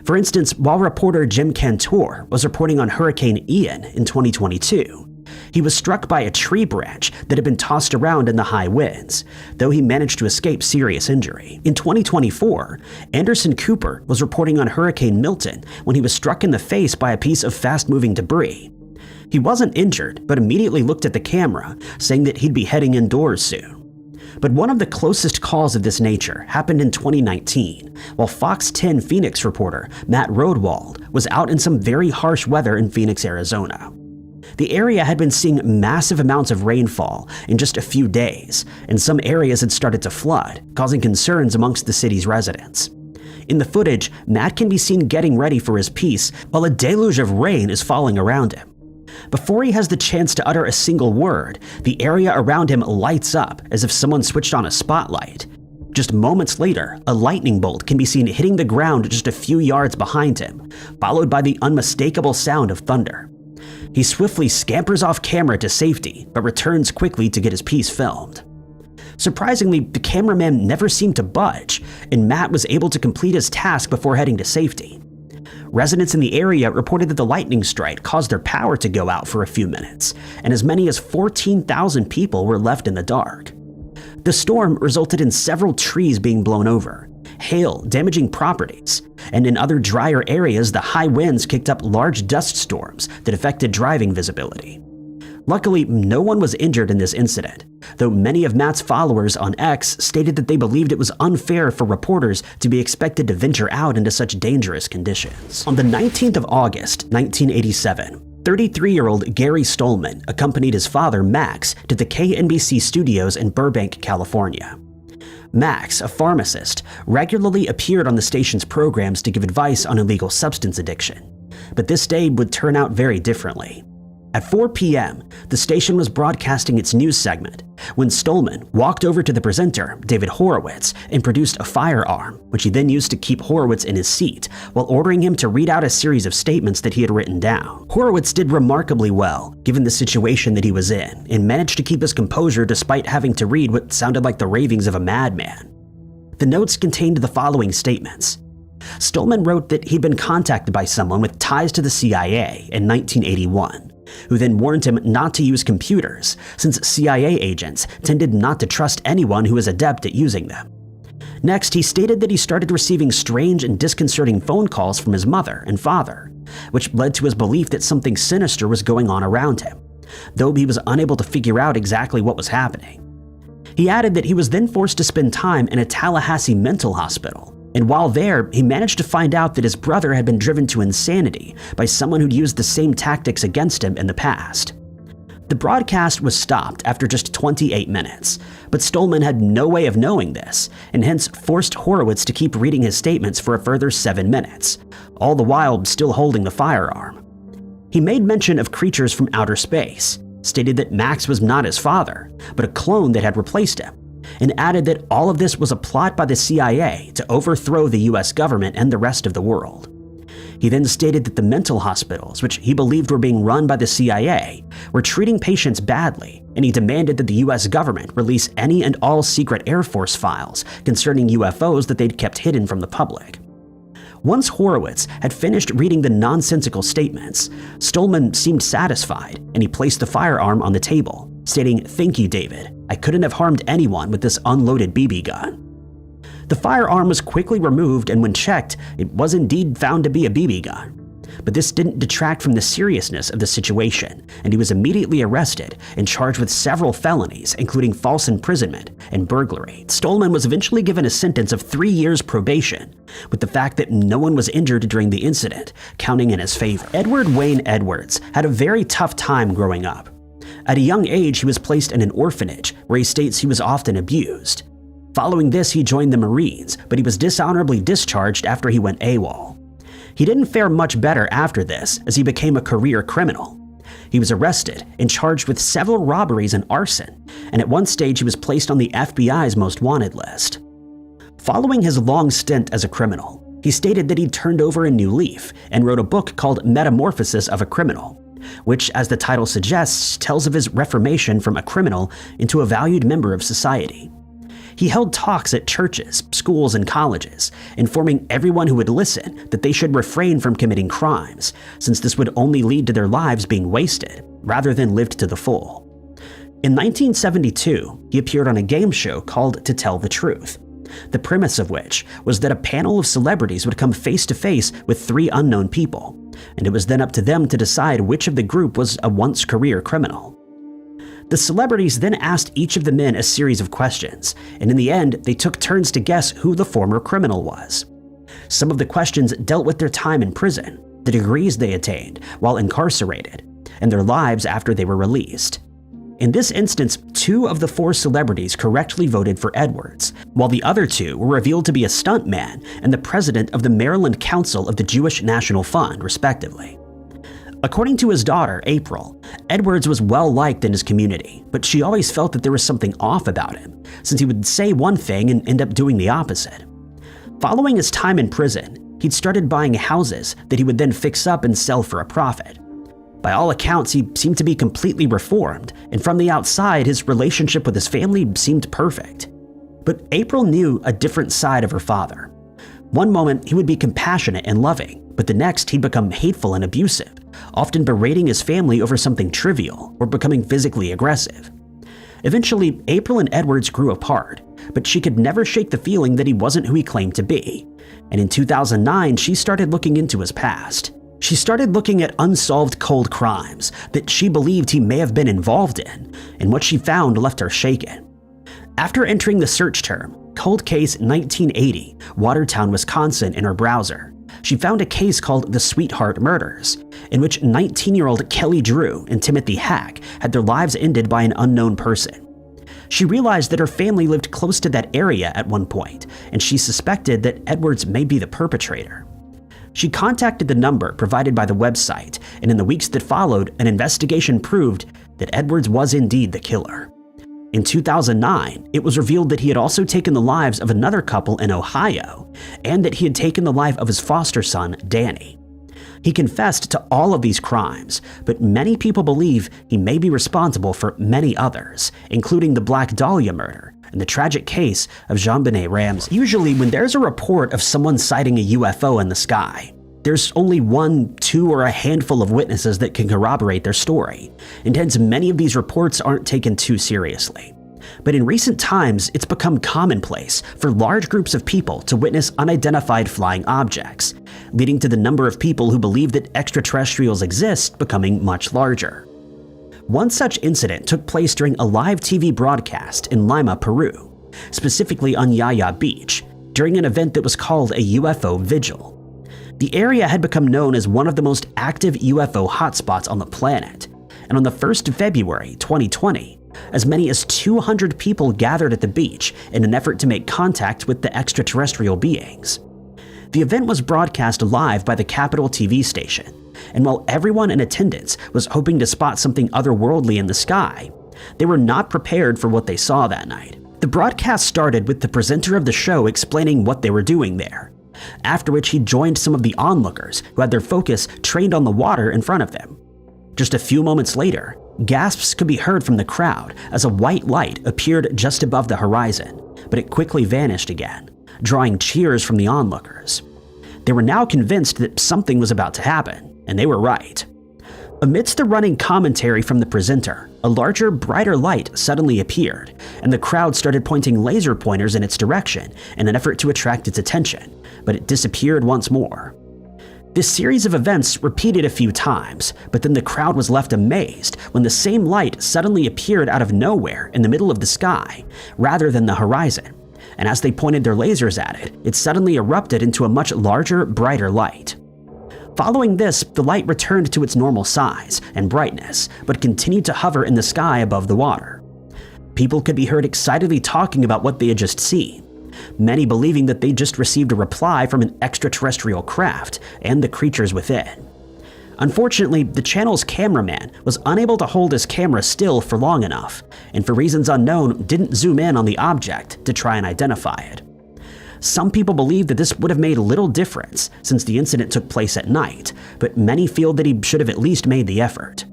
For instance, while reporter Jim Cantor was reporting on Hurricane Ian in 2022, he was struck by a tree branch that had been tossed around in the high winds, though he managed to escape serious injury. In 2024, Anderson Cooper was reporting on Hurricane Milton when he was struck in the face by a piece of fast-moving debris. He wasn't injured, but immediately looked at the camera, saying that he'd be heading indoors soon. But one of the closest calls of this nature happened in 2019, while Fox 10 Phoenix reporter Matt Roadwald was out in some very harsh weather in Phoenix, Arizona. The area had been seeing massive amounts of rainfall in just a few days, and some areas had started to flood, causing concerns amongst the city's residents. In the footage, Matt can be seen getting ready for his piece while a deluge of rain is falling around him. Before he has the chance to utter a single word, the area around him lights up as if someone switched on a spotlight. Just moments later, a lightning bolt can be seen hitting the ground just a few yards behind him, followed by the unmistakable sound of thunder. He swiftly scampers off camera to safety, but returns quickly to get his piece filmed. Surprisingly, the cameraman never seemed to budge, and Matt was able to complete his task before heading to safety. Residents in the area reported that the lightning strike caused their power to go out for a few minutes, and as many as 14,000 people were left in the dark. The storm resulted in several trees being blown over, hail damaging properties, and in other drier areas the high winds kicked up large dust storms that affected driving visibility. Luckily, no one was injured in this incident, though many of Matt's followers on X stated that they believed it was unfair for reporters to be expected to venture out into such dangerous conditions. On the 19th of August, 1987, 33-year-old Gary Stolman accompanied his father, Max, to the KNBC studios in Burbank, California. Max, a pharmacist, regularly appeared on the station's programs to give advice on illegal substance addiction. But this day would turn out very differently. At 4 p.m., the station was broadcasting its news segment when Stolman walked over to the presenter, David Horowitz, and produced a firearm, which he then used to keep Horowitz in his seat while ordering him to read out a series of statements that he had written down. Horowitz did remarkably well, given the situation that he was in, and managed to keep his composure despite having to read what sounded like the ravings of a madman. The notes contained the following statements. Stolman wrote that he'd been contacted by someone with ties to the CIA in 1981, who then warned him not to use computers, since CIA agents tended not to trust anyone who was adept at using them. Next, he stated that he started receiving strange and disconcerting phone calls from his mother and father, which led to his belief that something sinister was going on around him, though he was unable to figure out exactly what was happening. He added that he was then forced to spend time in a Tallahassee mental hospital, And while there, he managed to find out that his brother had been driven to insanity by someone who'd used the same tactics against him in the past. The broadcast was stopped after just 28 minutes, but Stolman had no way of knowing this, and hence forced Horowitz to keep reading his statements for a further 7 minutes, all the while still holding the firearm. He made mention of creatures from outer space, stated that Max was not his father, but a clone that had replaced him, and added that all of this was a plot by the CIA to overthrow the US government and the rest of the world. He then stated that the mental hospitals, which he believed were being run by the CIA, were treating patients badly, and he demanded that the US government release any and all secret Air Force files concerning UFOs that they'd kept hidden from the public. Once Horowitz had finished reading the nonsensical statements, Stolman seemed satisfied, and he placed the firearm on the table, stating, "Thank you, David. I couldn't have harmed anyone with this unloaded BB gun." The firearm was quickly removed, and when checked, it was indeed found to be a BB gun. But this didn't detract from the seriousness of the situation, and he was immediately arrested and charged with several felonies, including false imprisonment and burglary. Stolman was eventually given a sentence of 3 years probation, with the fact that no one was injured during the incident counting in his favor. Edward Wayne Edwards had a very tough time growing up. At a young age, he was placed in an orphanage where he states he was often abused. Following this, he joined the Marines, but he was dishonorably discharged after he went AWOL. He didn't fare much better after this, as he became a career criminal. He was arrested and charged with several robberies and arson, and at one stage he was placed on the FBI's most wanted list. Following his long stint as a criminal, he stated that he'd turned over a new leaf and wrote a book called Metamorphosis of a Criminal, which, as the title suggests, tells of his reformation from a criminal into a valued member of society. He held talks at churches, schools, and colleges, informing everyone who would listen that they should refrain from committing crimes, since this would only lead to their lives being wasted, rather than lived to the full. In 1972, he appeared on a game show called To Tell the Truth, the premise of which was that a panel of celebrities would come face to face with 3 unknown people, and it was then up to them to decide which of the group was a once career criminal. The celebrities then asked each of the men a series of questions, and in the end, they took turns to guess who the former criminal was. Some of the questions dealt with their time in prison, the degrees they attained while incarcerated, and their lives after they were released. In this instance, 2 of the 4 celebrities correctly voted for Edwards, while the other 2 were revealed to be a stuntman and the president of the Maryland Council of the Jewish National Fund, respectively. According to his daughter, April, Edwards was well liked in his community, but she always felt that there was something off about him, since he would say one thing and end up doing the opposite. Following his time in prison, he'd started buying houses that he would then fix up and sell for a profit. By all accounts, he seemed to be completely reformed, and from the outside, his relationship with his family seemed perfect. But April knew a different side of her father. One moment, he would be compassionate and loving, but the next, he'd become hateful and abusive, often berating his family over something trivial or becoming physically aggressive. Eventually, April and Edwards grew apart, but she could never shake the feeling that he wasn't who he claimed to be. And in 2009, she started looking into his past. She started looking at unsolved cold crimes that she believed he may have been involved in, and what she found left her shaken. After entering the search term, Cold Case 1980, Watertown, Wisconsin, in her browser, she found a case called the Sweetheart Murders, in which 19-year-old Kelly Drew and Timothy Hack had their lives ended by an unknown person. She realized that her family lived close to that area at one point, and she suspected that Edwards may be the perpetrator. She contacted the number provided by the website, and in the weeks that followed, an investigation proved that Edwards was indeed the killer. In 2009, it was revealed that he had also taken the lives of another couple in Ohio, and that he had taken the life of his foster son, Danny. He confessed to all of these crimes, but many people believe he may be responsible for many others, including the Black Dahlia murder and the tragic case of Jean-Benet Ramsey. Usually, when there's a report of someone sighting a UFO in the sky, there's only 1, 2, or a handful of witnesses that can corroborate their story, and hence many of these reports aren't taken too seriously. But in recent times, it's become commonplace for large groups of people to witness unidentified flying objects, leading to the number of people who believe that extraterrestrials exist becoming much larger. One such incident took place during a live TV broadcast in Lima, Peru, specifically on Yaya Beach, during an event that was called a UFO vigil. The area had become known as one of the most active UFO hotspots on the planet, and on the 1st of February 2020, as many as 200 people gathered at the beach in an effort to make contact with the extraterrestrial beings. The event was broadcast live by the Capital TV station, and while everyone in attendance was hoping to spot something otherworldly in the sky, they were not prepared for what they saw that night. The broadcast started with the presenter of the show explaining what they were doing there, after which he joined some of the onlookers who had their focus trained on the water in front of them. Just a few moments later, gasps could be heard from the crowd as a white light appeared just above the horizon, but it quickly vanished again, drawing cheers from the onlookers. They were now convinced that something was about to happen, and they were right. Amidst the running commentary from the presenter, a larger, brighter light suddenly appeared, and the crowd started pointing laser pointers in its direction in an effort to attract its attention, but it disappeared once more. This series of events repeated a few times, but then the crowd was left amazed when the same light suddenly appeared out of nowhere in the middle of the sky, rather than the horizon, and as they pointed their lasers at it, it suddenly erupted into a much larger, brighter light. Following this, the light returned to its normal size and brightness, but continued to hover in the sky above the water. People could be heard excitedly talking about what they had just seen, many believing that they just received a reply from an extraterrestrial craft and the creatures within. Unfortunately, the channel's cameraman was unable to hold his camera still for long enough, and for reasons unknown didn't zoom in on the object to try and identify it. Some people believe that this would have made little difference since the incident took place at night, but many feel that he should have at least made the effort.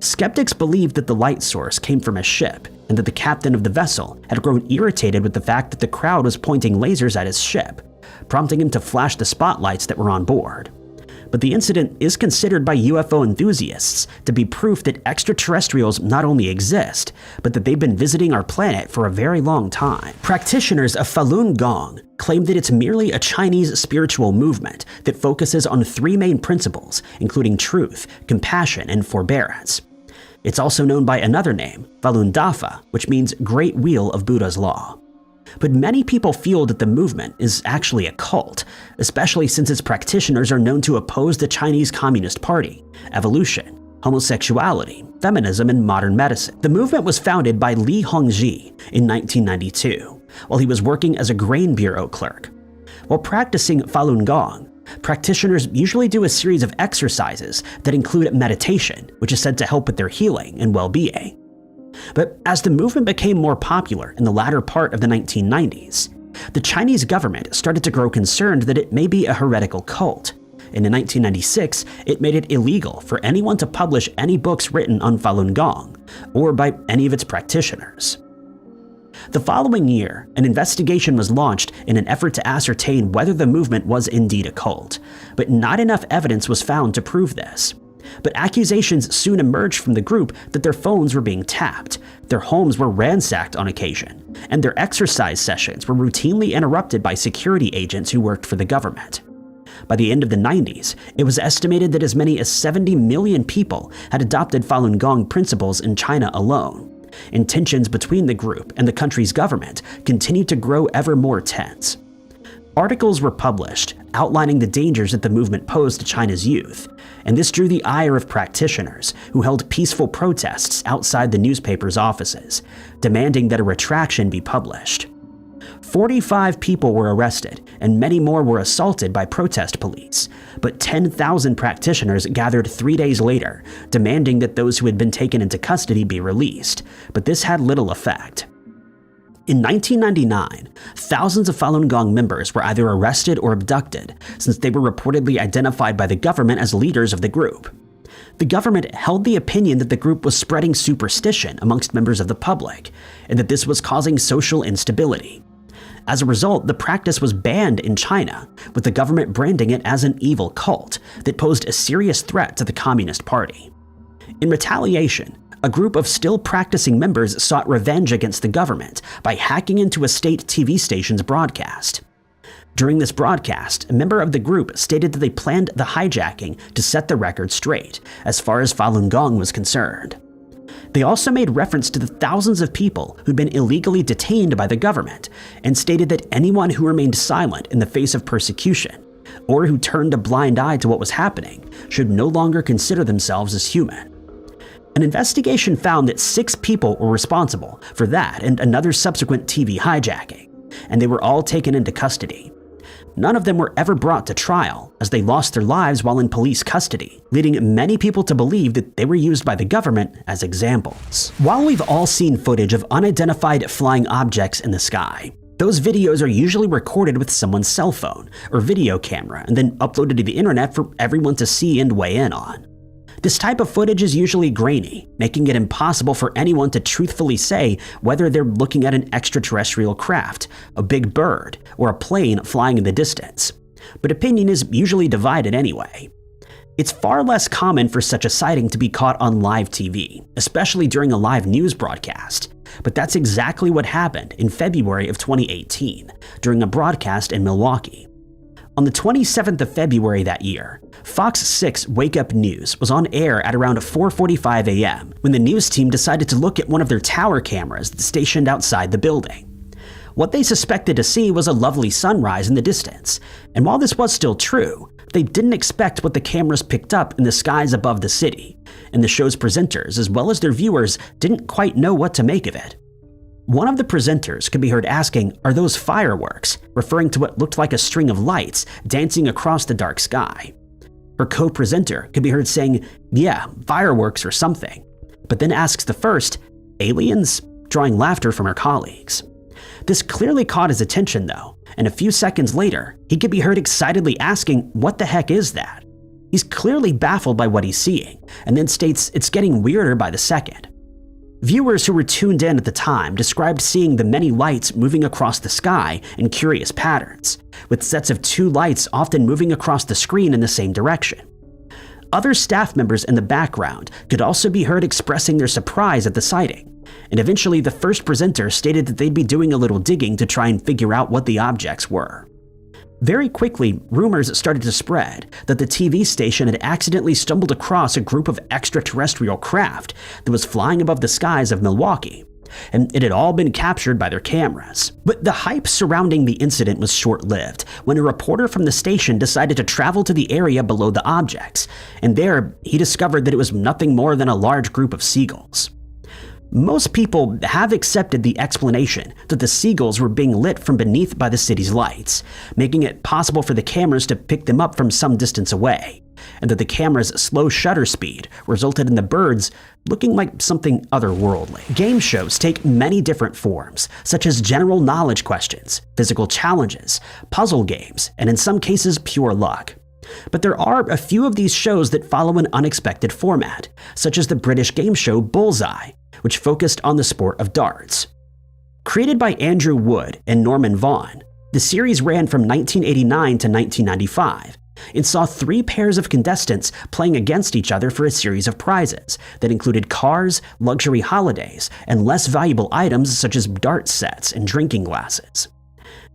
Skeptics believe that the light source came from a ship and that the captain of the vessel had grown irritated with the fact that the crowd was pointing lasers at his ship, prompting him to flash the spotlights that were on board. But the incident is considered by UFO enthusiasts to be proof that extraterrestrials not only exist, but that they've been visiting our planet for a very long time. Practitioners of Falun Gong claim that it's merely a Chinese spiritual movement that focuses on 3 main principles, including truth, compassion, and forbearance. It's also known by another name, Falun Dafa, which means Great Wheel of Buddha's Law. But many people feel that the movement is actually a cult, especially since its practitioners are known to oppose the Chinese Communist Party, evolution, homosexuality, feminism, and modern medicine. The movement was founded by Li Hongzhi in 1992, while he was working as a grain bureau clerk. While practicing Falun Gong, practitioners usually do a series of exercises that include meditation, which is said to help with their healing and well-being. But as the movement became more popular in the latter part of the 1990s, the Chinese government started to grow concerned that it may be a heretical cult, and in 1996 it made it illegal for anyone to publish any books written on Falun Gong, or by any of its practitioners. The following year, an investigation was launched in an effort to ascertain whether the movement was indeed a cult, but not enough evidence was found to prove this. But accusations soon emerged from the group that their phones were being tapped, their homes were ransacked on occasion, and their exercise sessions were routinely interrupted by security agents who worked for the government. By the end of the 90s, it was estimated that as many as 70 million people had adopted Falun Gong principles in China alone, and tensions between the group and the country's government continued to grow ever more tense. Articles were published outlining the dangers that the movement posed to China's youth, and this drew the ire of practitioners who held peaceful protests outside the newspaper's offices, demanding that a retraction be published. 45 people were arrested, and many more were assaulted by protest police, but 10,000 practitioners gathered 3 days later, demanding that those who had been taken into custody be released, but this had little effect. In 1999, thousands of Falun Gong members were either arrested or abducted, since they were reportedly identified by the government as leaders of the group. The government held the opinion that the group was spreading superstition amongst members of the public, and that this was causing social instability. As a result, the practice was banned in China, with the government branding it as an evil cult that posed a serious threat to the Communist Party. In retaliation, a group of still practicing members sought revenge against the government by hacking into a state TV station's broadcast. During this broadcast, a member of the group stated that they planned the hijacking to set the record straight, as far as Falun Gong was concerned. They also made reference to the thousands of people who'd been illegally detained by the government and stated that anyone who remained silent in the face of persecution or who turned a blind eye to what was happening should no longer consider themselves as human. An investigation found that 6 people were responsible for that and another subsequent TV hijacking, and they were all taken into custody. None of them were ever brought to trial, as they lost their lives while in police custody, leading many people to believe that they were used by the government as examples. While we've all seen footage of unidentified flying objects in the sky, those videos are usually recorded with someone's cell phone or video camera and then uploaded to the internet for everyone to see and weigh in on. This type of footage is usually grainy, making it impossible for anyone to truthfully say whether they're looking at an extraterrestrial craft, a big bird, or a plane flying in the distance. But opinion is usually divided anyway. It's far less common for such a sighting to be caught on live TV, especially during a live news broadcast. But that's exactly what happened in February of 2018, during a broadcast in Milwaukee. On the 27th of February that year, Fox 6 Wake Up News was on air at around 4:45 a.m. when the news team decided to look at one of their tower cameras stationed outside the building. What they suspected to see was a lovely sunrise in the distance, and while this was still true, they didn't expect what the cameras picked up in the skies above the city, and the show's presenters as well as their viewers didn't quite know what to make of it. One of the presenters could be heard asking, "Are those fireworks?" referring to what looked like a string of lights dancing across the dark sky. Her co-presenter could be heard saying, "Yeah, fireworks or something," but then asks the first, "Aliens?" drawing laughter from her colleagues. This clearly caught his attention though, and a few seconds later, he could be heard excitedly asking, "What the heck is that?" He's clearly baffled by what he's seeing, and then states it's getting weirder by the second. Viewers who were tuned in at the time described seeing the many lights moving across the sky in curious patterns, with sets of 2 lights often moving across the screen in the same direction. Other staff members in the background could also be heard expressing their surprise at the sighting, and eventually the first presenter stated that they'd be doing a little digging to try and figure out what the objects were. Very quickly, rumors started to spread that the TV station had accidentally stumbled across a group of extraterrestrial craft that was flying above the skies of Milwaukee, and it had all been captured by their cameras. But the hype surrounding the incident was short-lived when a reporter from the station decided to travel to the area below the objects, and there he discovered that it was nothing more than a large group of seagulls. Most people have accepted the explanation that the seagulls were being lit from beneath by the city's lights, making it possible for the cameras to pick them up from some distance away, and that the camera's slow shutter speed resulted in the birds looking like something otherworldly. Game shows take many different forms, such as general knowledge questions, physical challenges, puzzle games, and in some cases pure luck. But there are a few of these shows that follow an unexpected format, such as the British game show Bullseye, which focused on the sport of darts. Created by Andrew Wood and Norman Vaughn, the series ran from 1989 to 1995 and saw 3 pairs of contestants playing against each other for a series of prizes that included cars, luxury holidays, and less valuable items such as dart sets and drinking glasses.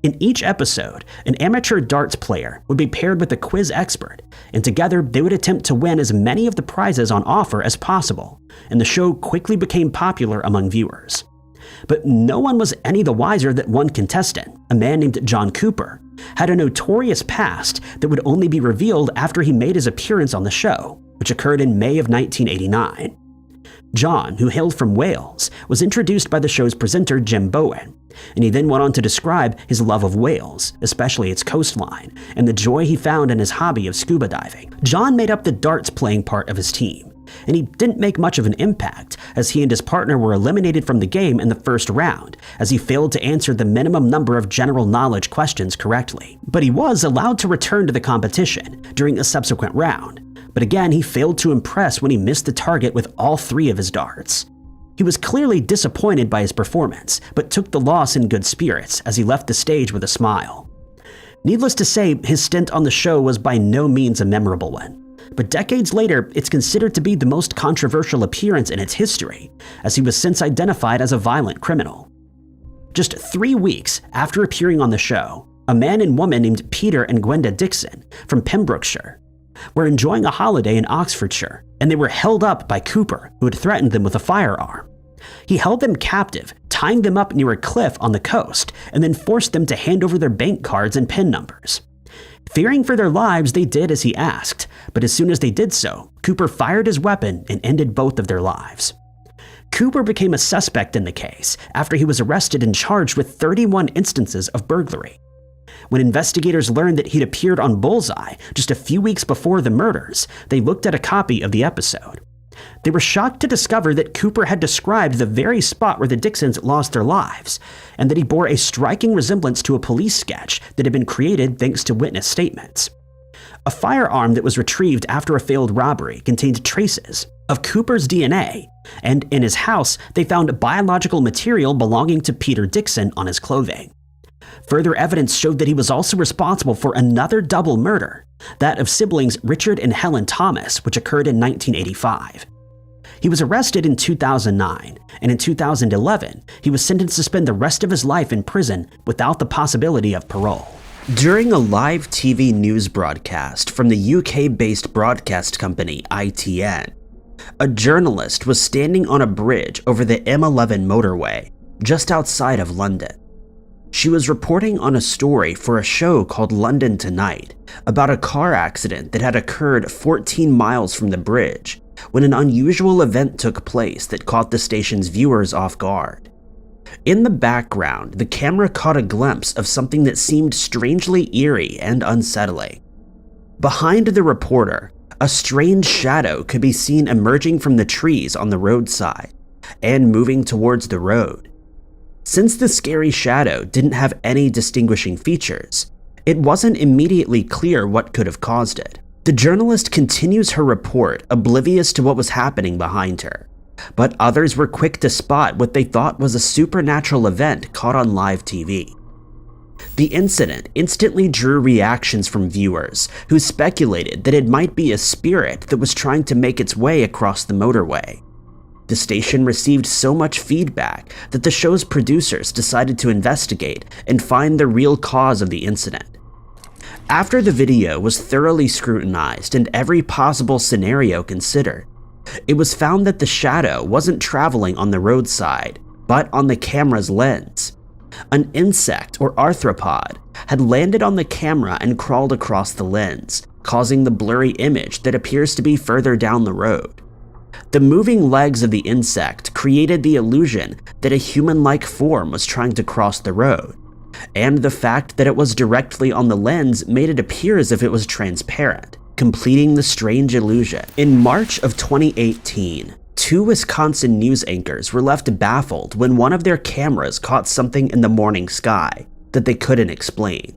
In each episode, an amateur darts player would be paired with a quiz expert, and together they would attempt to win as many of the prizes on offer as possible, and the show quickly became popular among viewers. But no one was any the wiser that one contestant, a man named John Cooper, had a notorious past that would only be revealed after he made his appearance on the show, which occurred in May of 1989. John, who hailed from Wales, was introduced by the show's presenter Jim Bowen, and he then went on to describe his love of Wales, especially its coastline, and the joy he found in his hobby of scuba diving. John made up the darts playing part of his team, and he didn't make much of an impact, as he and his partner were eliminated from the game in the first round, as he failed to answer the minimum number of general knowledge questions correctly. But he was allowed to return to the competition during a subsequent round, but again he failed to impress when he missed the target with all 3 of his darts. He was clearly disappointed by his performance, but took the loss in good spirits as he left the stage with a smile. Needless to say, his stint on the show was by no means a memorable one, but decades later, it's considered to be the most controversial appearance in its history, as he was since identified as a violent criminal. Just 3 weeks after appearing on the show, a man and woman named Peter and Gwenda Dixon from Pembrokeshire were enjoying a holiday in Oxfordshire, and they were held up by Cooper, who had threatened them with a firearm. He held them captive, tying them up near a cliff on the coast, and then forced them to hand over their bank cards and PIN numbers. Fearing for their lives, they did as he asked, but as soon as they did so, Cooper fired his weapon and ended both of their lives. Cooper became a suspect in the case after he was arrested and charged with 31 instances of burglary. When investigators learned that he'd appeared on Bullseye just a few weeks before the murders, they looked at a copy of the episode. They were shocked to discover that Cooper had described the very spot where the Dixons lost their lives, and that he bore a striking resemblance to a police sketch that had been created thanks to witness statements. A firearm that was retrieved after a failed robbery contained traces of Cooper's DNA, and in his house they found biological material belonging to Peter Dixon on his clothing. Further evidence showed that he was also responsible for another double murder, that of siblings Richard and Helen Thomas, which occurred in 1985. He was arrested in 2009, and in 2011, he was sentenced to spend the rest of his life in prison without the possibility of parole. During a live TV news broadcast from the UK-based broadcast company ITN, a journalist was standing on a bridge over the M11 motorway just outside of London. She was reporting on a story for a show called London Tonight about a car accident that had occurred 14 miles from the bridge when an unusual event took place that caught the station's viewers off guard. In the background, the camera caught a glimpse of something that seemed strangely eerie and unsettling. Behind the reporter, a strange shadow could be seen emerging from the trees on the roadside and moving towards the road. Since the scary shadow didn't have any distinguishing features, it wasn't immediately clear what could have caused it. The journalist continues her report, oblivious to what was happening behind her, but others were quick to spot what they thought was a supernatural event caught on live TV. The incident instantly drew reactions from viewers who speculated that it might be a spirit that was trying to make its way across the motorway. The station received so much feedback that the show's producers decided to investigate and find the real cause of the incident. After the video was thoroughly scrutinized and every possible scenario considered, it was found that the shadow wasn't traveling on the roadside, but on the camera's lens. An insect or arthropod had landed on the camera and crawled across the lens, causing the blurry image that appears to be further down the road. The moving legs of the insect created the illusion that a human-like form was trying to cross the road, and the fact that it was directly on the lens made it appear as if it was transparent, completing the strange illusion. In March of 2018, two Wisconsin news anchors were left baffled when one of their cameras caught something in the morning sky that they couldn't explain.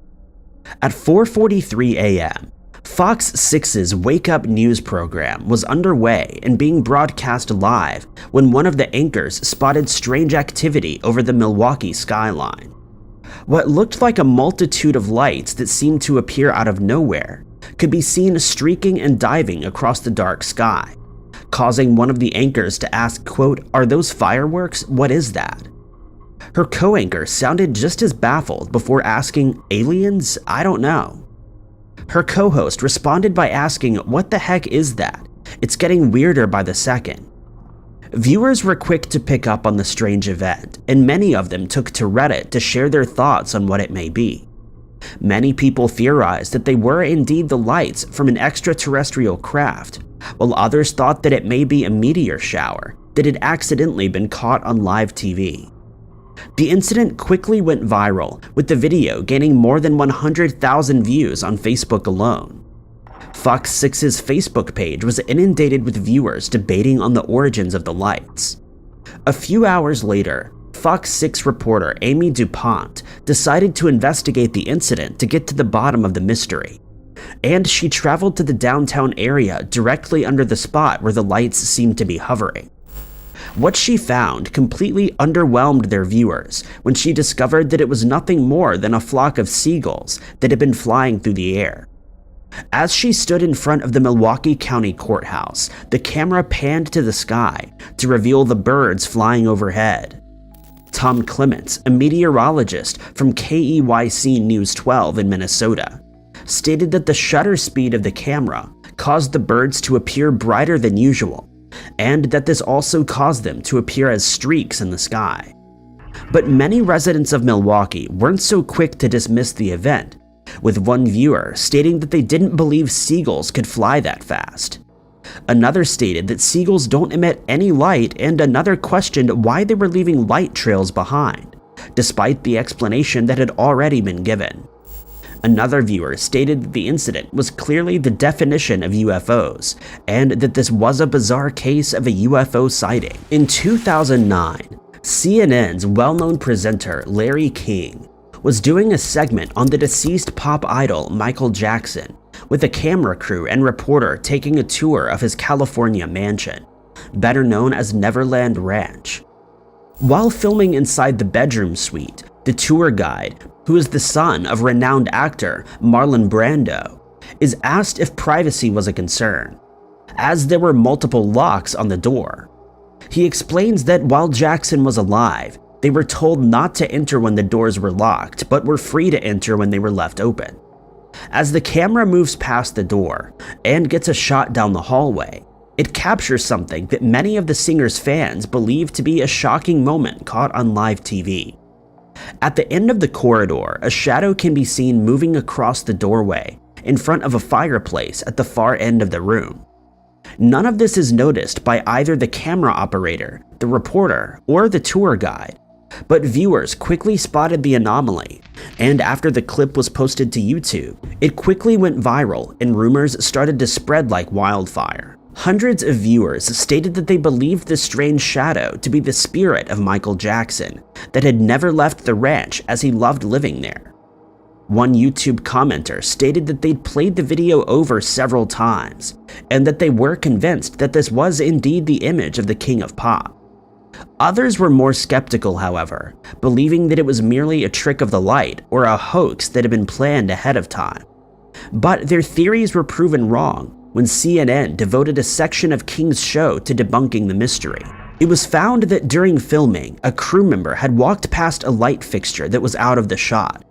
At 4:43 a.m., Fox 6's Wake Up News program was underway and being broadcast live when one of the anchors spotted strange activity over the Milwaukee skyline. What looked like a multitude of lights that seemed to appear out of nowhere could be seen streaking and diving across the dark sky, causing one of the anchors to ask, quote, "Are those fireworks? What is that?" Her co-anchor sounded just as baffled before asking, "Aliens? I don't know." Her co-host responded by asking, "What the heck is that? It's getting weirder by the second." Viewers were quick to pick up on the strange event, and many of them took to Reddit to share their thoughts on what it may be. Many people theorized that they were indeed the lights from an extraterrestrial craft, while others thought that it may be a meteor shower that had accidentally been caught on live TV. The incident quickly went viral, with the video gaining more than 100,000 views on Facebook alone. Fox 6's Facebook page was inundated with viewers debating on the origins of the lights. A few hours later, Fox 6 reporter Amy DuPont decided to investigate the incident to get to the bottom of the mystery, and she traveled to the downtown area directly under the spot where the lights seemed to be hovering. What she found completely underwhelmed their viewers when she discovered that it was nothing more than a flock of seagulls that had been flying through the air. As she stood in front of the Milwaukee County Courthouse, the camera panned to the sky to reveal the birds flying overhead. Tom Clements, a meteorologist from KEYC News 12 in Minnesota, stated that the shutter speed of the camera caused the birds to appear brighter than usual, and that this also caused them to appear as streaks in the sky. But many residents of Milwaukee weren't so quick to dismiss the event, with one viewer stating that they didn't believe seagulls could fly that fast. Another stated that seagulls don't emit any light, and another questioned why they were leaving light trails behind, despite the explanation that had already been given. Another viewer stated that the incident was clearly the definition of UFOs, and that this was a bizarre case of a UFO sighting. In 2009, CNN's well-known presenter Larry King was doing a segment on the deceased pop idol Michael Jackson, with a camera crew and reporter taking a tour of his California mansion, better known as Neverland Ranch. While filming inside the bedroom suite, the tour guide, who is the son of renowned actor Marlon Brando, is asked if privacy was a concern, as there were multiple locks on the door. He explains that while Jackson was alive, they were told not to enter when the doors were locked, but were free to enter when they were left open. As the camera moves past the door and gets a shot down the hallway, it captures something that many of the singer's fans believe to be a shocking moment caught on live TV. At the end of the corridor, a shadow can be seen moving across the doorway in front of a fireplace at the far end of the room. None of this is noticed by either the camera operator, the reporter, or the tour guide, but viewers quickly spotted the anomaly, and after the clip was posted to YouTube, it quickly went viral and rumors started to spread like wildfire. Hundreds of viewers stated that they believed the strange shadow to be the spirit of Michael Jackson that had never left the ranch as he loved living there. One YouTube commenter stated that they'd played the video over several times, and that they were convinced that this was indeed the image of the King of Pop. Others were more skeptical, however, believing that it was merely a trick of the light or a hoax that had been planned ahead of time. But their theories were proven wrong when CNN devoted a section of King's show to debunking the mystery. It was found that during filming, a crew member had walked past a light fixture that was out of the shot,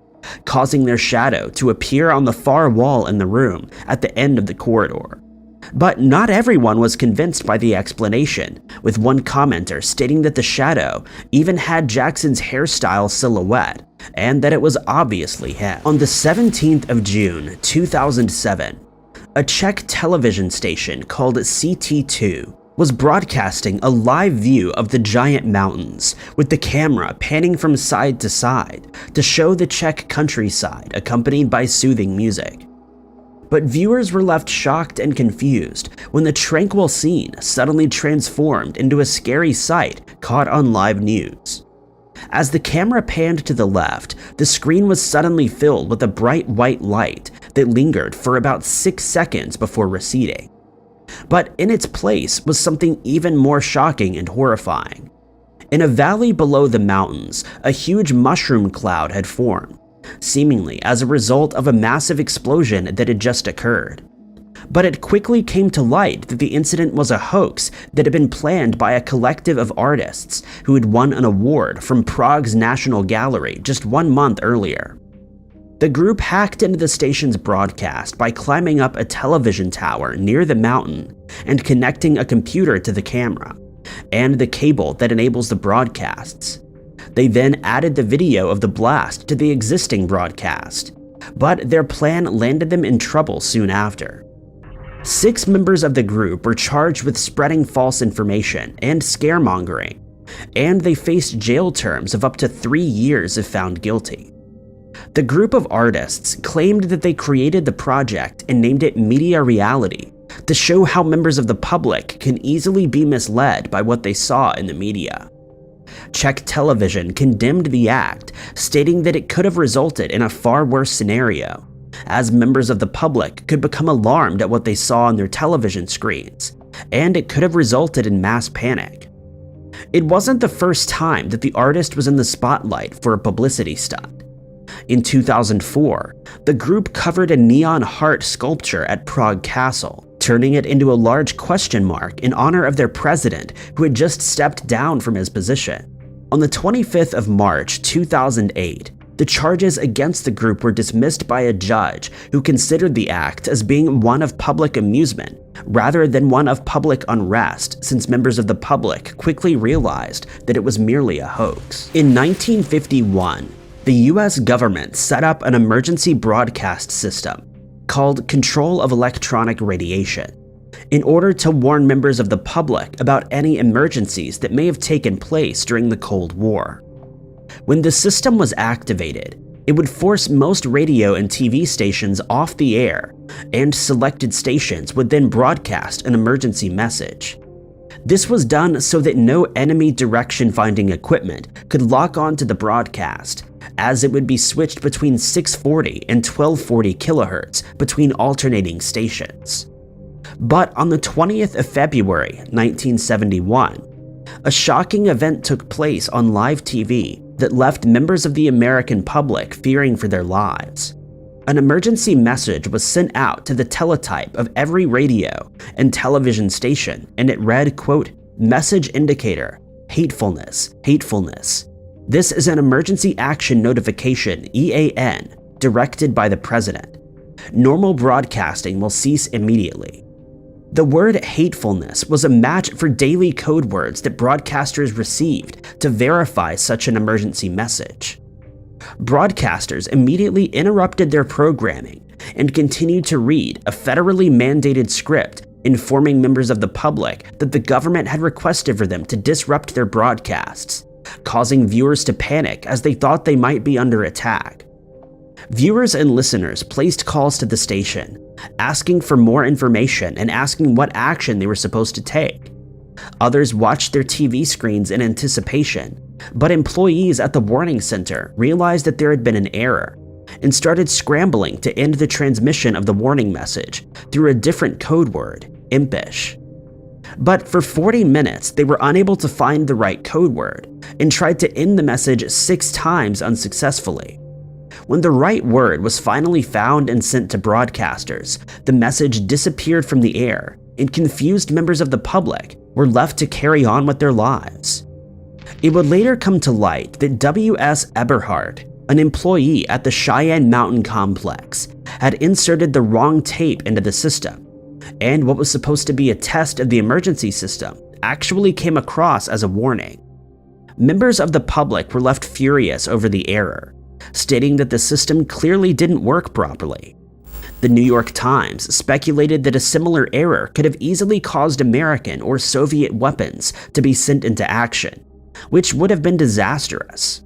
causing their shadow to appear on the far wall in the room at the end of the corridor. But not everyone was convinced by the explanation, with one commenter stating that the shadow even had Jackson's hairstyle silhouette, and that it was obviously him. On the 17th of June, 2007, a Czech television station called CT2 was broadcasting a live view of the giant mountains, with the camera panning from side to side to show the Czech countryside accompanied by soothing music. But viewers were left shocked and confused when the tranquil scene suddenly transformed into a scary sight caught on live news. As the camera panned to the left, the screen was suddenly filled with a bright white light that lingered for about 6 seconds before receding. But in its place was something even more shocking and horrifying. In a valley below the mountains, a huge mushroom cloud had formed, seemingly as a result of a massive explosion that had just occurred. But it quickly came to light that the incident was a hoax that had been planned by a collective of artists who had won an award from Prague's National Gallery just 1 month earlier. The group hacked into the station's broadcast by climbing up a television tower near the mountain and connecting a computer to the camera and the cable that enables the broadcasts. They then added the video of the blast to the existing broadcast, but their plan landed them in trouble soon after. 6 members of the group were charged with spreading false information and scaremongering, and they faced jail terms of up to 3 years if found guilty. The group of artists claimed that they created the project and named it Media Reality to show how members of the public can easily be misled by what they saw in the media. Czech television condemned the act, stating that it could have resulted in a far worse scenario, as members of the public could become alarmed at what they saw on their television screens, and it could have resulted in mass panic. It wasn't the first time that the artist was in the spotlight for a publicity stunt. In 2004, the group covered a neon heart sculpture at Prague Castle, turning it into a large question mark in honor of their president who had just stepped down from his position. On the 25th of March 2008, The charges against the group were dismissed by a judge who considered the act as being one of public amusement rather than one of public unrest, since members of the public quickly realized that it was merely a hoax. In 1951, the US government set up an emergency broadcast system called Control of Electronic Radiation in order to warn members of the public about any emergencies that may have taken place during the Cold War. When the system was activated, it would force most radio and TV stations off the air, and selected stations would then broadcast an emergency message. This was done so that no enemy direction-finding equipment could lock on to the broadcast, as it would be switched between 640 and 1240 kilohertz between alternating stations. But on the 20th of February, 1971, a shocking event took place on live TV that left members of the American public fearing for their lives. An emergency message was sent out to the teletype of every radio and television station, and it read, quote, "Message indicator, hatefulness, hatefulness. This is an emergency action notification, EAN, directed by the president. Normal broadcasting will cease immediately." The word hatefulness was a match for daily code words that broadcasters received to verify such an emergency message. Broadcasters immediately interrupted their programming and continued to read a federally mandated script informing members of the public that the government had requested for them to disrupt their broadcasts, causing viewers to panic as they thought they might be under attack. Viewers and listeners placed calls to the station, asking for more information and asking what action they were supposed to take. Others watched their TV screens in anticipation, but employees at the warning center realized that there had been an error and started scrambling to end the transmission of the warning message through a different code word, impish. But for 40 minutes, they were unable to find the right code word and tried to end the message 6 times unsuccessfully. When the right word was finally found and sent to broadcasters, the message disappeared from the air, and confused members of the public were left to carry on with their lives. It would later come to light that W.S. Eberhard, an employee at the Cheyenne Mountain Complex, had inserted the wrong tape into the system, and what was supposed to be a test of the emergency system actually came across as a warning. Members of the public were left furious over the error, stating that the system clearly didn't work properly. The New York Times speculated that a similar error could have easily caused American or Soviet weapons to be sent into action, which would have been disastrous.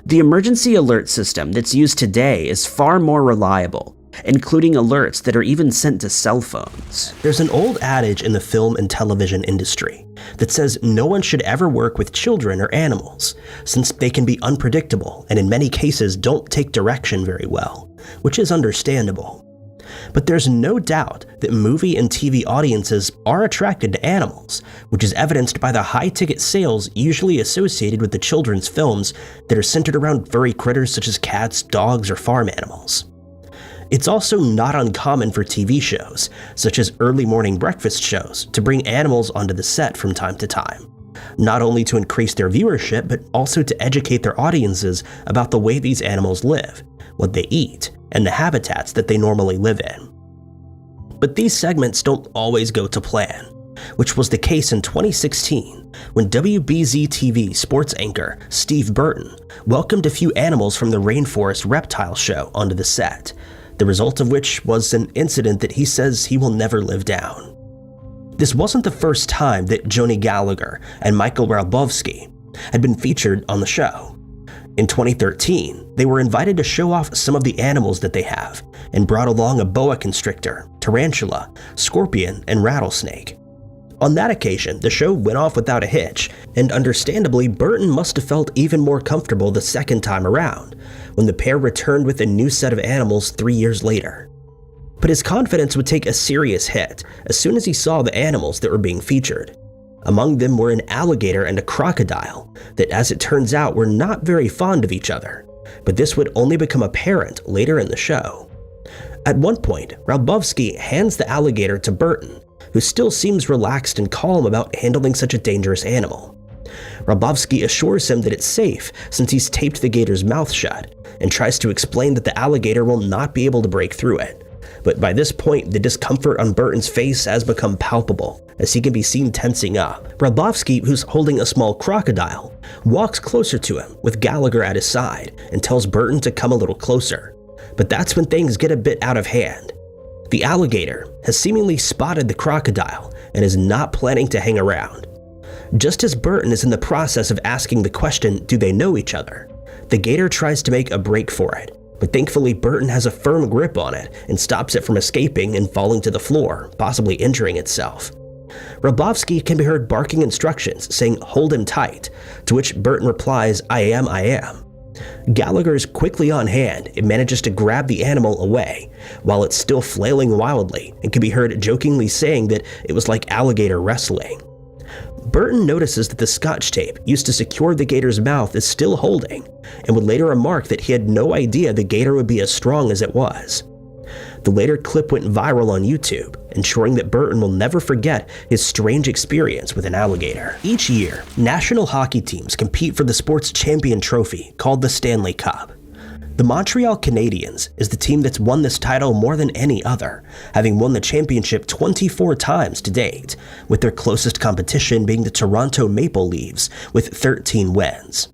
The emergency alert system that's used today is far more reliable, including alerts that are even sent to cell phones.
There's an old adage in the film and television industry that says no one should ever work with children or animals, since they can be unpredictable and in many cases don't take direction very well, which is understandable. But there's no doubt that movie and TV audiences are attracted to animals, which is evidenced by the high-ticket sales usually associated with the children's films that are centered around furry critters such as cats, dogs, or farm animals. It's also not uncommon for TV shows, such as early morning breakfast shows, to bring animals onto the set from time to time, not only to increase their viewership, but also to educate their audiences about the way these animals live, what they eat, and the habitats that they normally live in. But these segments don't always go to plan, which was the case in 2016 when WBZ-TV sports anchor Steve Burton welcomed a few animals from the Rainforest Reptile Show onto the set, the result of which was an incident that he says he will never live down. This wasn't the first time that Joni Gallagher and Michael Ralbowski had been featured on the show. In 2013, they were invited to show off some of the animals that they have, and brought along a boa constrictor, tarantula, scorpion, and rattlesnake. On that occasion, the show went off without a hitch, and understandably, Burton must have felt even more comfortable the second time around, when the pair returned with a new set of animals 3 years later. But his confidence would take a serious hit as soon as he saw the animals that were being featured. Among them were an alligator and a crocodile that, as it turns out, were not very fond of each other, but this would only become apparent later in the show. At one point, Ralbowski hands the alligator to Burton, who still seems relaxed and calm about handling such a dangerous animal. Ralbowski assures him that it's safe since he's taped the gator's mouth shut, and tries to explain that the alligator will not be able to break through it. But by this point, the discomfort on Burton's face has become palpable, as he can be seen tensing up. Radlovsky, who's holding a small crocodile, walks closer to him with Gallagher at his side and tells Burton to come a little closer. But that's when things get a bit out of hand. The alligator has seemingly spotted the crocodile and is not planning to hang around. Just as Burton is in the process of asking the question, do they know each other, the gator tries to make a break for it. But thankfully, Burton has a firm grip on it and stops it from escaping and falling to the floor, possibly injuring itself. Radlovsky can be heard barking instructions, saying, "Hold him tight," to which Burton replies, "I am." Gallagher is quickly on hand and manages to grab the animal away, while it's still flailing wildly, and can be heard jokingly saying that it was like alligator wrestling. Burton notices that the scotch tape used to secure the gator's mouth is still holding, and would later remark that he had no idea the gator would be as strong as it was. The later clip went viral on YouTube, ensuring that Burton will never forget his strange experience with an alligator. Each year, national hockey teams compete for the sport's champion trophy called the Stanley Cup. The Montreal Canadiens is the team that's won this title more than any other, having won the championship 24 times to date, with their closest competition being the Toronto Maple Leafs with 13 wins.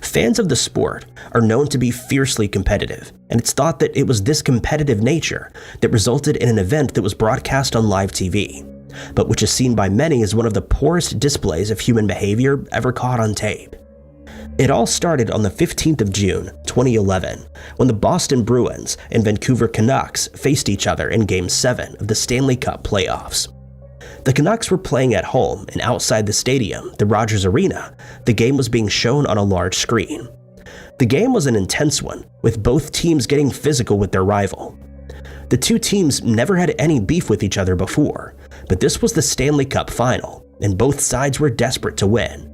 Fans of the sport are known to be fiercely competitive, and it's thought that it was this competitive nature that resulted in an event that was broadcast on live TV, but which is seen by many as one of the poorest displays of human behavior ever caught on tape. It all started on the 15th of June, 2011, when the Boston Bruins and Vancouver Canucks faced each other in Game 7 of the Stanley Cup playoffs. The Canucks were playing at home, and outside the stadium, the Rogers Arena, the game was being shown on a large screen. The game was an intense one, with both teams getting physical with their rival. The two teams never had any beef with each other before, but this was the Stanley Cup final, and both sides were desperate to win.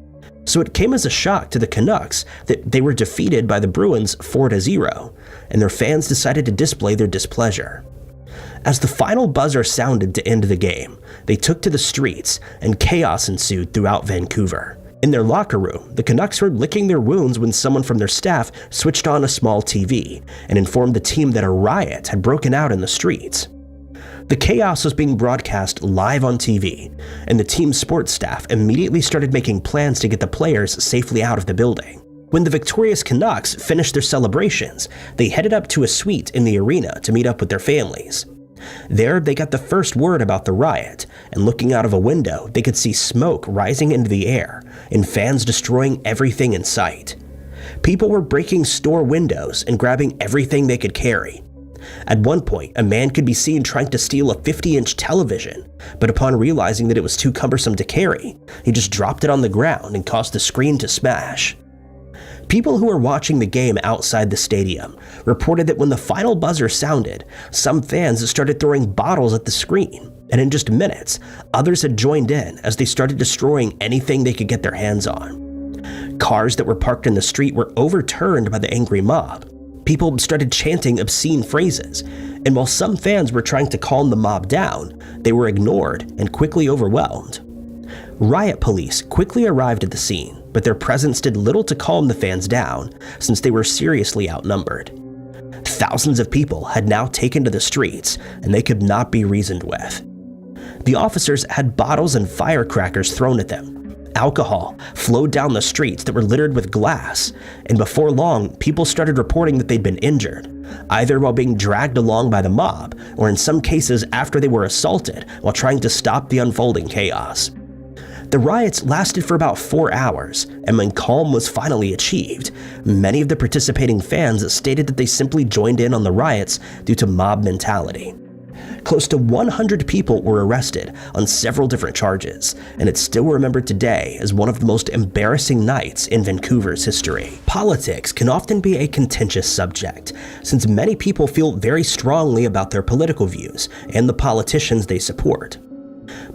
So it came as a shock to the Canucks that they were defeated by the Bruins 4-0, and their fans decided to display their displeasure. As the final buzzer sounded to end the game, they took to the streets, and chaos ensued throughout Vancouver. In their locker room, the Canucks were licking their wounds when someone from their staff switched on a small TV and informed the team that a riot had broken out in the streets. The chaos was being broadcast live on TV, and the team's sports staff immediately started making plans to get the players safely out of the building. When the victorious Canucks finished their celebrations, they headed up to a suite in the arena to meet up with their families. There, they got the first word about the riot, and looking out of a window, they could see smoke rising into the air and fans destroying everything in sight. People were breaking store windows and grabbing everything they could carry. At one point, a man could be seen trying to steal a 50-inch television, but upon realizing that it was too cumbersome to carry, he just dropped it on the ground and caused the screen to smash. People who were watching the game outside the stadium reported that when the final buzzer sounded, some fans started throwing bottles at the screen, and in just minutes, others had joined in as they started destroying anything they could get their hands on. Cars that were parked in the street were overturned by the angry mob. People started chanting obscene phrases, and while some fans were trying to calm the mob down, they were ignored and quickly overwhelmed. Riot police quickly arrived at the scene, but their presence did little to calm the fans down, since they were seriously outnumbered. Thousands of people had now taken to the streets, and they could not be reasoned with. The officers had bottles and firecrackers thrown at them. Alcohol flowed down the streets that were littered with glass, and before long, people started reporting that they'd been injured, either while being dragged along by the mob, or in some cases after they were assaulted while trying to stop the unfolding chaos. The riots lasted for about 4 hours, and when calm was finally achieved, many of the participating fans stated that they simply joined in on the riots due to mob mentality. Close to 100 people were arrested on several different charges, and it's still remembered today as one of the most embarrassing nights in Vancouver's history. Politics can often be a contentious subject, since many people feel very strongly about their political views and the politicians they support.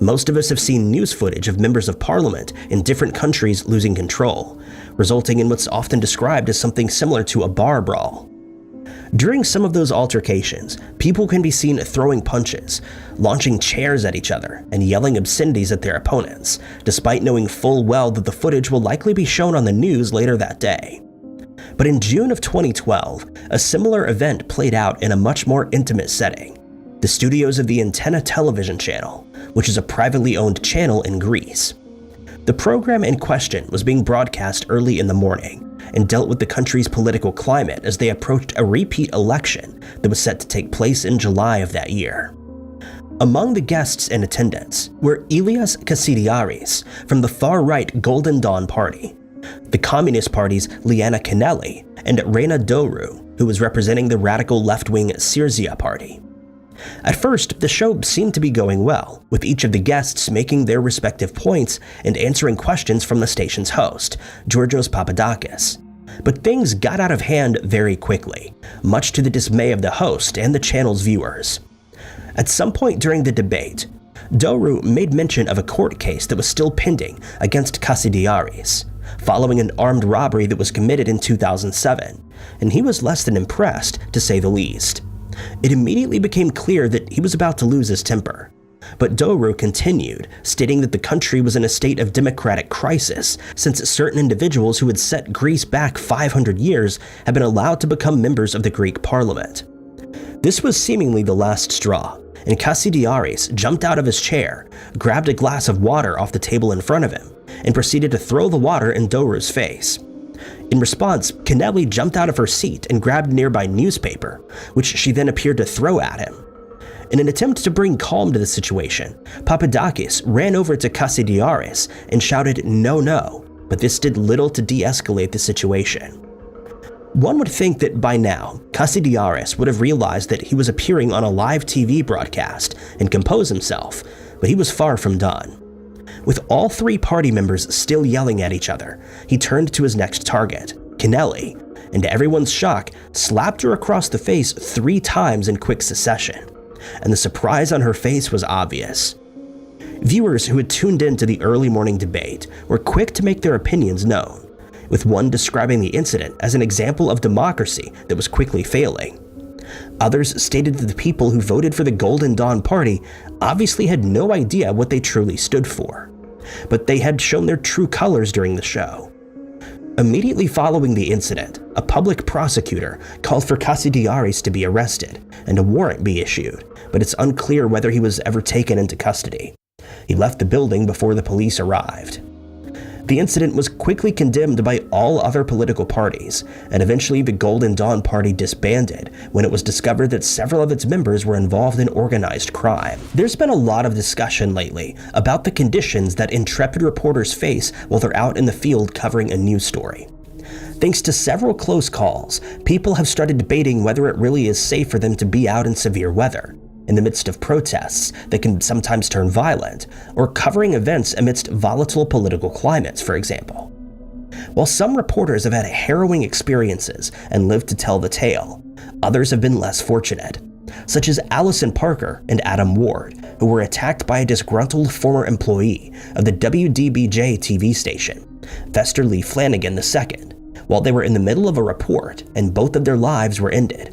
Most of us have seen news footage of members of parliament in different countries losing control, resulting in what's often described as something similar to a bar brawl. During some of those altercations, people can be seen throwing punches, launching chairs at each other, and yelling obscenities at their opponents, despite knowing full well that the footage will likely be shown on the news later that day. But in June of 2012, a similar event played out in a much more intimate setting, the studios of the Antenna television channel, which is a privately owned channel in Greece. The program in question was being broadcast early in the morning and dealt with the country's political climate as they approached a repeat election that was set to take place in July of that year. Among the guests in attendance were Ilias Kasidiaris from the far-right Golden Dawn Party, the Communist Party's Liana Kanelli, and Reina Doru, who was representing the radical left-wing Syriza Party. At first, the show seemed to be going well, with each of the guests making their respective points and answering questions from the station's host, Georgios Papadakis. But things got out of hand very quickly, much to the dismay of the host and the channel's viewers. At some point during the debate, Doru made mention of a court case that was still pending against Kasidiaris, following an armed robbery that was committed in 2007, and he was less than impressed, to say the least. It immediately became clear that he was about to lose his temper. But Doru continued, stating that the country was in a state of democratic crisis since certain individuals who had set Greece back 500 years had been allowed to become members of the Greek parliament. This was seemingly the last straw, and Kasidiaris jumped out of his chair, grabbed a glass of water off the table in front of him, and proceeded to throw the water in Doru's face. In response, Kanelli jumped out of her seat and grabbed a nearby newspaper, which she then appeared to throw at him. In an attempt to bring calm to the situation, Papadakis ran over to Kasidiaris and shouted "no, no," but this did little to de-escalate the situation. One would think that by now, Kasidiaris would have realized that he was appearing on a live TV broadcast and compose himself, but he was far from done. With all three party members still yelling at each other, he turned to his next target, Kanelli, and to everyone's shock, slapped her across the face 3 times in quick succession. And the surprise on her face was obvious. Viewers who had tuned in to the early morning debate were quick to make their opinions known, with one describing the incident as an example of democracy that was quickly failing. Others stated that the people who voted for the Golden Dawn Party obviously had no idea what they truly stood for, but they had shown their true colors during the show. Immediately following the incident, a public prosecutor called for Kasidiaris to be arrested and a warrant be issued, but it's unclear whether he was ever taken into custody. He left the building before the police arrived. The incident was quickly condemned by all other political parties, and eventually the Golden Dawn Party disbanded when it was discovered that several of its members were involved in organized crime. There's been a lot of discussion lately about the conditions that intrepid reporters face while they're out in the field covering a news story. Thanks to several close calls, people have started debating whether it really is safe for them to be out in severe weather, in the midst of protests that can sometimes turn violent, or covering events amidst volatile political climates, for example. While some reporters have had harrowing experiences and lived to tell the tale, others have been less fortunate, such as Allison Parker and Adam Ward, who were attacked by a disgruntled former employee of the WDBJ TV station, Vester Lee Flanagan II, while they were in the middle of a report and both of their lives were ended.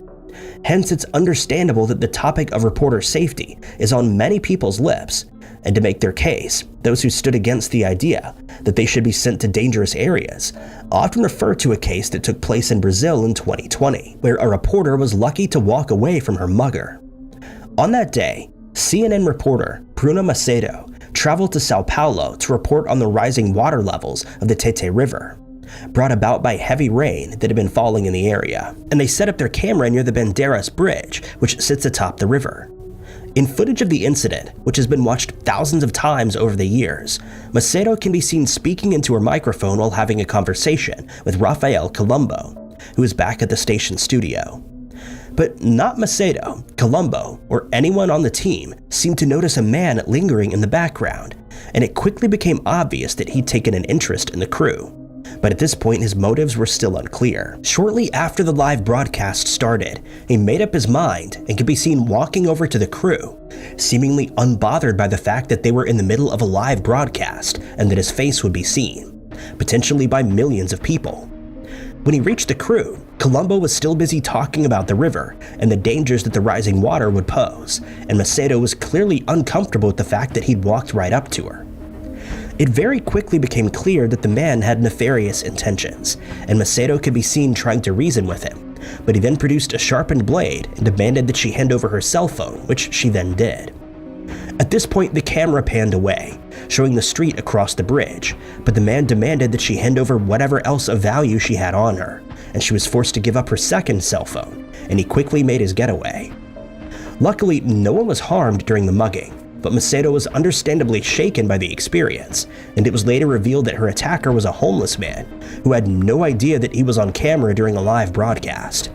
Hence, it's understandable that the topic of reporter safety is on many people's lips, and to make their case, those who stood against the idea that they should be sent to dangerous areas often refer to a case that took place in Brazil in 2020, where a reporter was lucky to walk away from her mugger. On that day, CNN reporter Bruno Macedo traveled to Sao Paulo to report on the rising water levels of the Tete River, brought about by heavy rain that had been falling in the area, and they set up their camera near the Bandeiras Bridge, which sits atop the river. In footage of the incident, which has been watched thousands of times over the years, Macedo can be seen speaking into her microphone while having a conversation with Rafael Colombo, who is back at the station studio. But not Macedo, Colombo, or anyone on the team seemed to notice a man lingering in the background, and it quickly became obvious that he'd taken an interest in the crew. But at this point, his motives were still unclear. Shortly after the live broadcast started, he made up his mind and could be seen walking over to the crew, seemingly unbothered by the fact that they were in the middle of a live broadcast and that his face would be seen, potentially by millions of people. When he reached the crew, Colombo was still busy talking about the river and the dangers that the rising water would pose, and Macedo was clearly uncomfortable with the fact that he'd walked right up to her. It very quickly became clear that the man had nefarious intentions, and Macedo could be seen trying to reason with him, but he then produced a sharpened blade and demanded that she hand over her cell phone, which she then did. At this point, the camera panned away, showing the street across the bridge, but the man demanded that she hand over whatever else of value she had on her, and she was forced to give up her second cell phone, and he quickly made his getaway. Luckily, no one was harmed during the mugging, but Macedo was understandably shaken by the experience, and it was later revealed that her attacker was a homeless man who had no idea that he was on camera during a live broadcast.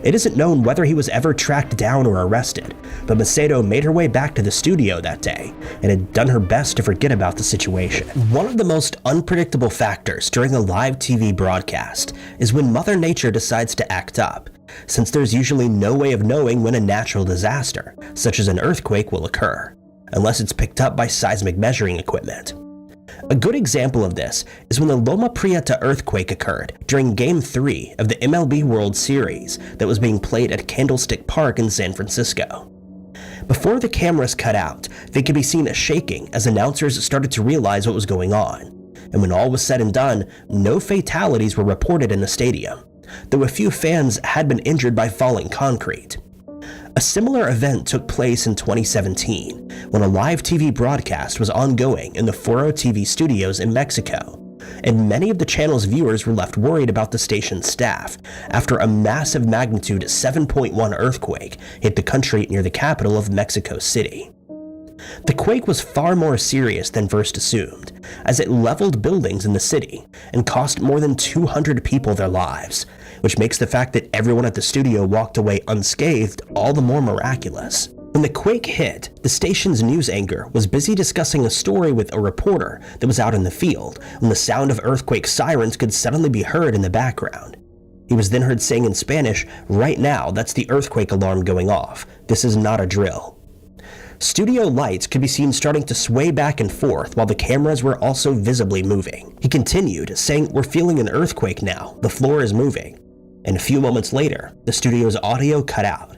It isn't known whether he was ever tracked down or arrested, but Macedo made her way back to the studio that day and had done her best to forget about the situation. One of the most unpredictable factors during a live TV broadcast is when Mother Nature decides to act up, since there's usually no way of knowing when a natural disaster, such as an earthquake, will occur, unless it's picked up by seismic measuring equipment. A good example of this is when the Loma Prieta earthquake occurred during Game 3 of the MLB World Series that was being played at Candlestick Park in San Francisco. Before the cameras cut out, they could be seen shaking as announcers started to realize what was going on, and when all was said and done, no fatalities were reported in the stadium, though a few fans had been injured by falling concrete. A similar event took place in 2017 when a live TV broadcast was ongoing in the Foro TV studios in Mexico, and many of the channel's viewers were left worried about the station's staff after a massive magnitude 7.1 earthquake hit the country near the capital of Mexico City. The quake was far more serious than first assumed, as it leveled buildings in the city and cost more than 200 people their lives, which makes the fact that everyone at the studio walked away unscathed all the more miraculous. When the quake hit, the station's news anchor was busy discussing a story with a reporter that was out in the field when the sound of earthquake sirens could suddenly be heard in the background. He was then heard saying in Spanish, "Right now, that's the earthquake alarm going off. This is not a drill." Studio lights could be seen starting to sway back and forth while the cameras were also visibly moving. He continued, saying, "We're feeling an earthquake now. The floor is moving." And a few moments later, the studio's audio cut out.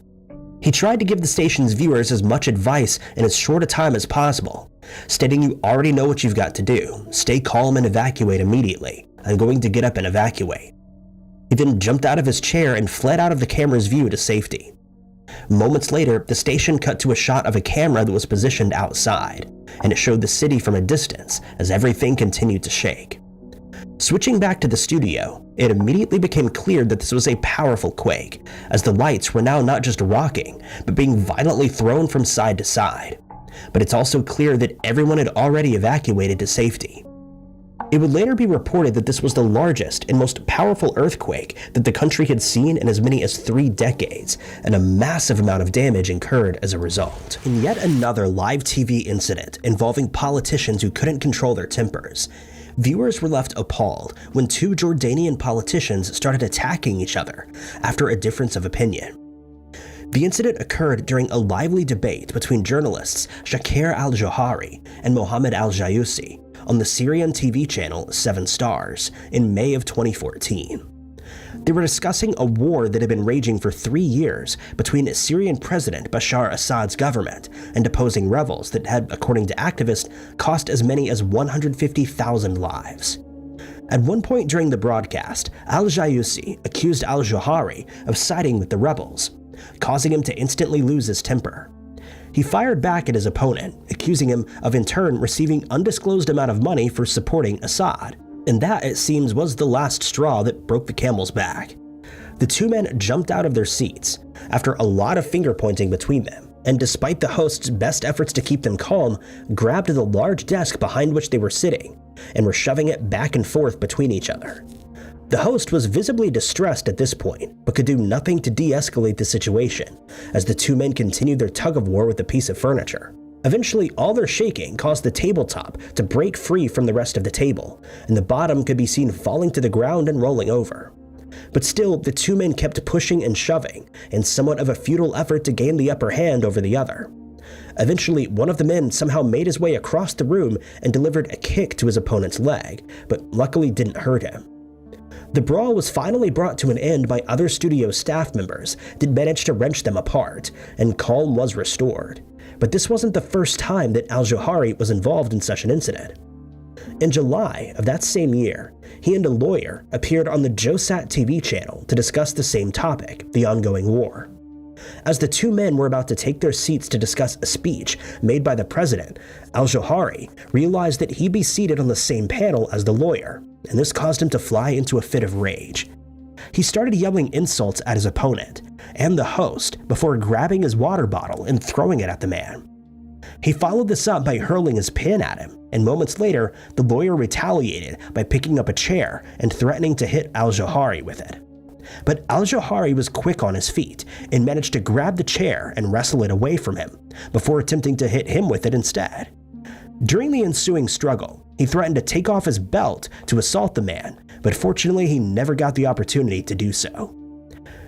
He tried to give the station's viewers as much advice in as short a time as possible, stating, "You already know what you've got to do. Stay calm and evacuate immediately. I'm going to get up and evacuate." He then jumped out of his chair and fled out of the camera's view to safety. Moments later, the station cut to a shot of a camera that was positioned outside, and it showed the city from a distance as everything continued to shake. Switching back to the studio, it immediately became clear that this was a powerful quake, as the lights were now not just rocking, but being violently thrown from side to side. But it's also clear that everyone had already evacuated to safety. It would later be reported that this was the largest and most powerful earthquake that the country had seen in as many as 3 decades, and a massive amount of damage incurred as a result. In yet another live TV incident involving politicians who couldn't control their tempers, viewers were left appalled when 2 Jordanian politicians started attacking each other after a difference of opinion. The incident occurred during a lively debate between journalists Shakir al-Johari and Mohammed al-Jayusi on the Syrian TV channel 7 Stars in May of 2014. They were discussing a war that had been raging for 3 years between Syrian President Bashar Assad's government and opposing rebels that had, according to activists, cost as many as 150,000 lives. At one point during the broadcast, al-Jayusi accused al-Johari of siding with the rebels, causing him to instantly lose his temper. He fired back at his opponent, accusing him of in turn receiving undisclosed amount of money for supporting Assad, and that, it seems, was the last straw that broke the camel's back. The 2 men jumped out of their seats after a lot of finger-pointing between them, and despite the host's best efforts to keep them calm, grabbed the large desk behind which they were sitting and were shoving it back and forth between each other. The host was visibly distressed at this point, but could do nothing to de-escalate the situation, as the 2 men continued their tug-of-war with a piece of furniture. Eventually, all their shaking caused the tabletop to break free from the rest of the table, and the bottom could be seen falling to the ground and rolling over. But still, the 2 men kept pushing and shoving, in somewhat of a futile effort to gain the upper hand over the other. Eventually, one of the men somehow made his way across the room and delivered a kick to his opponent's leg, but luckily didn't hurt him. The brawl was finally brought to an end by other studio staff members that managed to wrench them apart, and calm was restored. But this wasn't the first time that al-Johari was involved in such an incident. In July of that same year, he and a lawyer appeared on the JoeSat TV channel to discuss the same topic, the ongoing war. As the two men were about to take their seats to discuss a speech made by the president, al-Jawhari realized that he'd be seated on the same panel as the lawyer, and this caused him to fly into a fit of rage. He started yelling insults at his opponent and the host before grabbing his water bottle and throwing it at the man. He followed this up by hurling his pen at him, and moments later, the lawyer retaliated by picking up a chair and threatening to hit al-Jawhari with it. But al-Jawhari was quick on his feet and managed to grab the chair and wrestle it away from him before attempting to hit him with it instead. During the ensuing struggle, he threatened to take off his belt to assault the man, but fortunately he never got the opportunity to do so.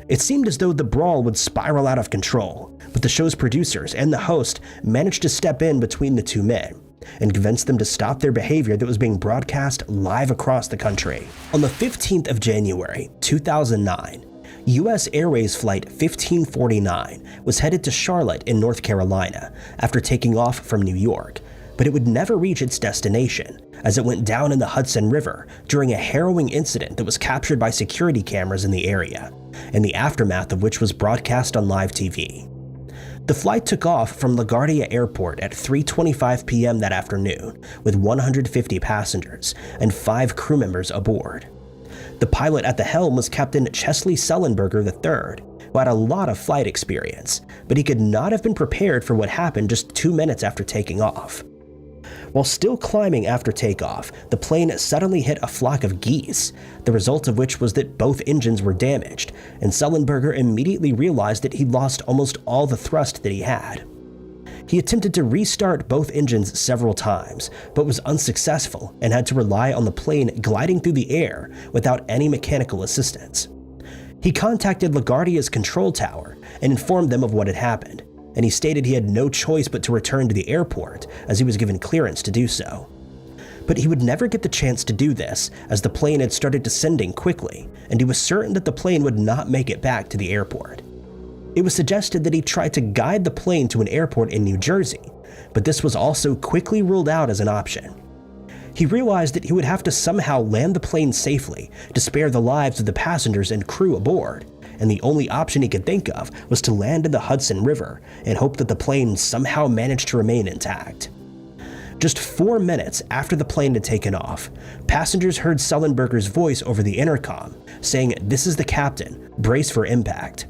It seemed as though the brawl would spiral out of control, but the show's producers and the host managed to step in between the two men and convince them to stop their behavior that was being broadcast live across the country. On the 15th of January, 2009, U.S. Airways Flight 1549 was headed to Charlotte in North Carolina after taking off from New York, but it would never reach its destination as it went down in the Hudson River during a harrowing incident that was captured by security cameras in the area, and the aftermath of which was broadcast on live TV. The flight took off from LaGuardia Airport at 3:25 p.m. that afternoon with 150 passengers and 5 crew members aboard. The pilot at the helm was Captain Chesley Sullenberger III, who had a lot of flight experience, but he could not have been prepared for what happened just 2 minutes after taking off. While still climbing after takeoff, the plane suddenly hit a flock of geese, the result of which was that both engines were damaged, and Sullenberger immediately realized that he'd lost almost all the thrust that he had. He attempted to restart both engines several times, but was unsuccessful and had to rely on the plane gliding through the air without any mechanical assistance. He contacted LaGuardia's control tower and informed them of what had happened, and he stated he had no choice but to return to the airport as he was given clearance to do so. But he would never get the chance to do this as the plane had started descending quickly, and he was certain that the plane would not make it back to the airport. It was suggested that he try to guide the plane to an airport in New Jersey, but this was also quickly ruled out as an option. He realized that he would have to somehow land the plane safely to spare the lives of the passengers and crew aboard, and the only option he could think of was to land in the Hudson River and hope that the plane somehow managed to remain intact. Just 4 minutes after the plane had taken off, passengers heard Sullenberger's voice over the intercom saying, "This is the captain, brace for impact."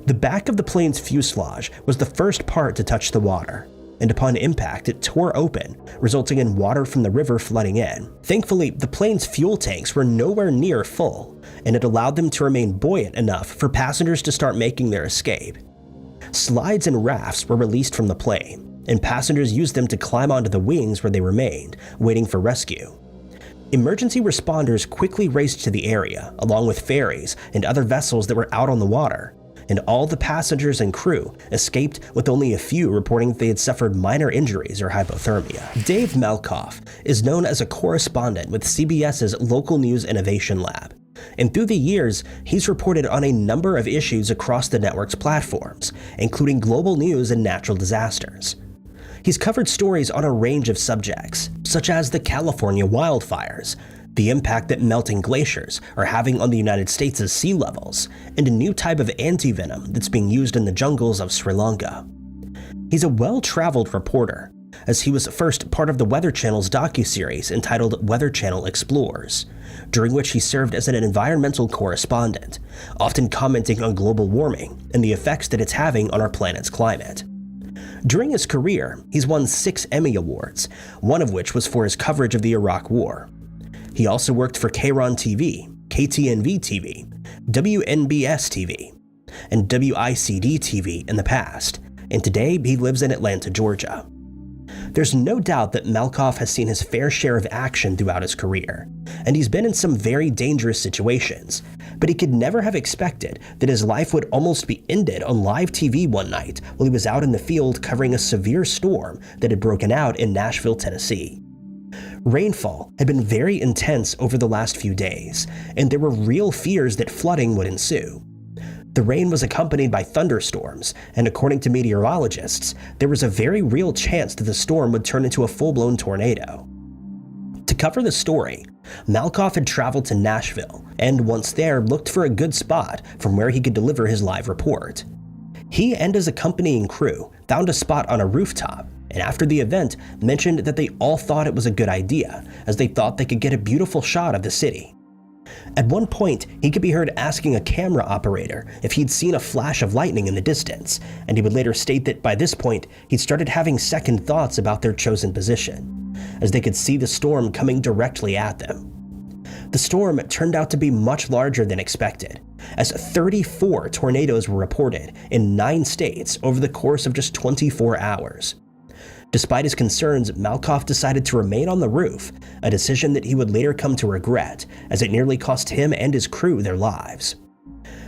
The back of the plane's fuselage was the first part to touch the water, and upon impact it tore open, resulting in water from the river flooding in. Thankfully, the plane's fuel tanks were nowhere near full, and it allowed them to remain buoyant enough for passengers to start making their escape. Slides and rafts were released from the plane, and passengers used them to climb onto the wings where they remained, waiting for rescue. Emergency responders quickly raced to the area, along with ferries and other vessels that were out on the water, and all the passengers and crew escaped, with only a few reporting that they had suffered minor injuries or hypothermia. Dave Malkoff is known as a correspondent with CBS's Local News Innovation Lab, and through the years, he's reported on a number of issues across the network's platforms, including global news and natural disasters. He's covered stories on a range of subjects, such as the California wildfires, the impact that melting glaciers are having on the United States' sea levels, and a new type of antivenom that's being used in the jungles of Sri Lanka. He's a well-traveled reporter, as he was first part of the Weather Channel's docuseries entitled Weather Channel Explores, during which he served as an environmental correspondent, often commenting on global warming and the effects that it's having on our planet's climate. During his career, he's won 6 Emmy Awards, one of which was for his coverage of the Iraq War. He also worked for Kayron TV, KTNV TV, WNBS TV, and WICD TV in the past, and today he lives in Atlanta, Georgia. There's no doubt that Malkoff has seen his fair share of action throughout his career, and he's been in some very dangerous situations, but he could never have expected that his life would almost be ended on live TV one night while he was out in the field covering a severe storm that had broken out in Nashville, Tennessee. Rainfall had been very intense over the last few days, and there were real fears that flooding would ensue. The rain was accompanied by thunderstorms, and according to meteorologists, there was a very real chance that the storm would turn into a full-blown tornado. To cover the story, Malkoff had traveled to Nashville and once there looked for a good spot from where he could deliver his live report. He and his accompanying crew found a spot on a rooftop, and after the event mentioned that they all thought it was a good idea, as they thought they could get a beautiful shot of the city. At one point, he could be heard asking a camera operator if he'd seen a flash of lightning in the distance, and he would later state that by this point, he'd started having second thoughts about their chosen position, as they could see the storm coming directly at them. The storm turned out to be much larger than expected, as 34 tornadoes were reported in 9 states over the course of just 24 hours. Despite his concerns, Malkoff decided to remain on the roof, a decision that he would later come to regret, as it nearly cost him and his crew their lives.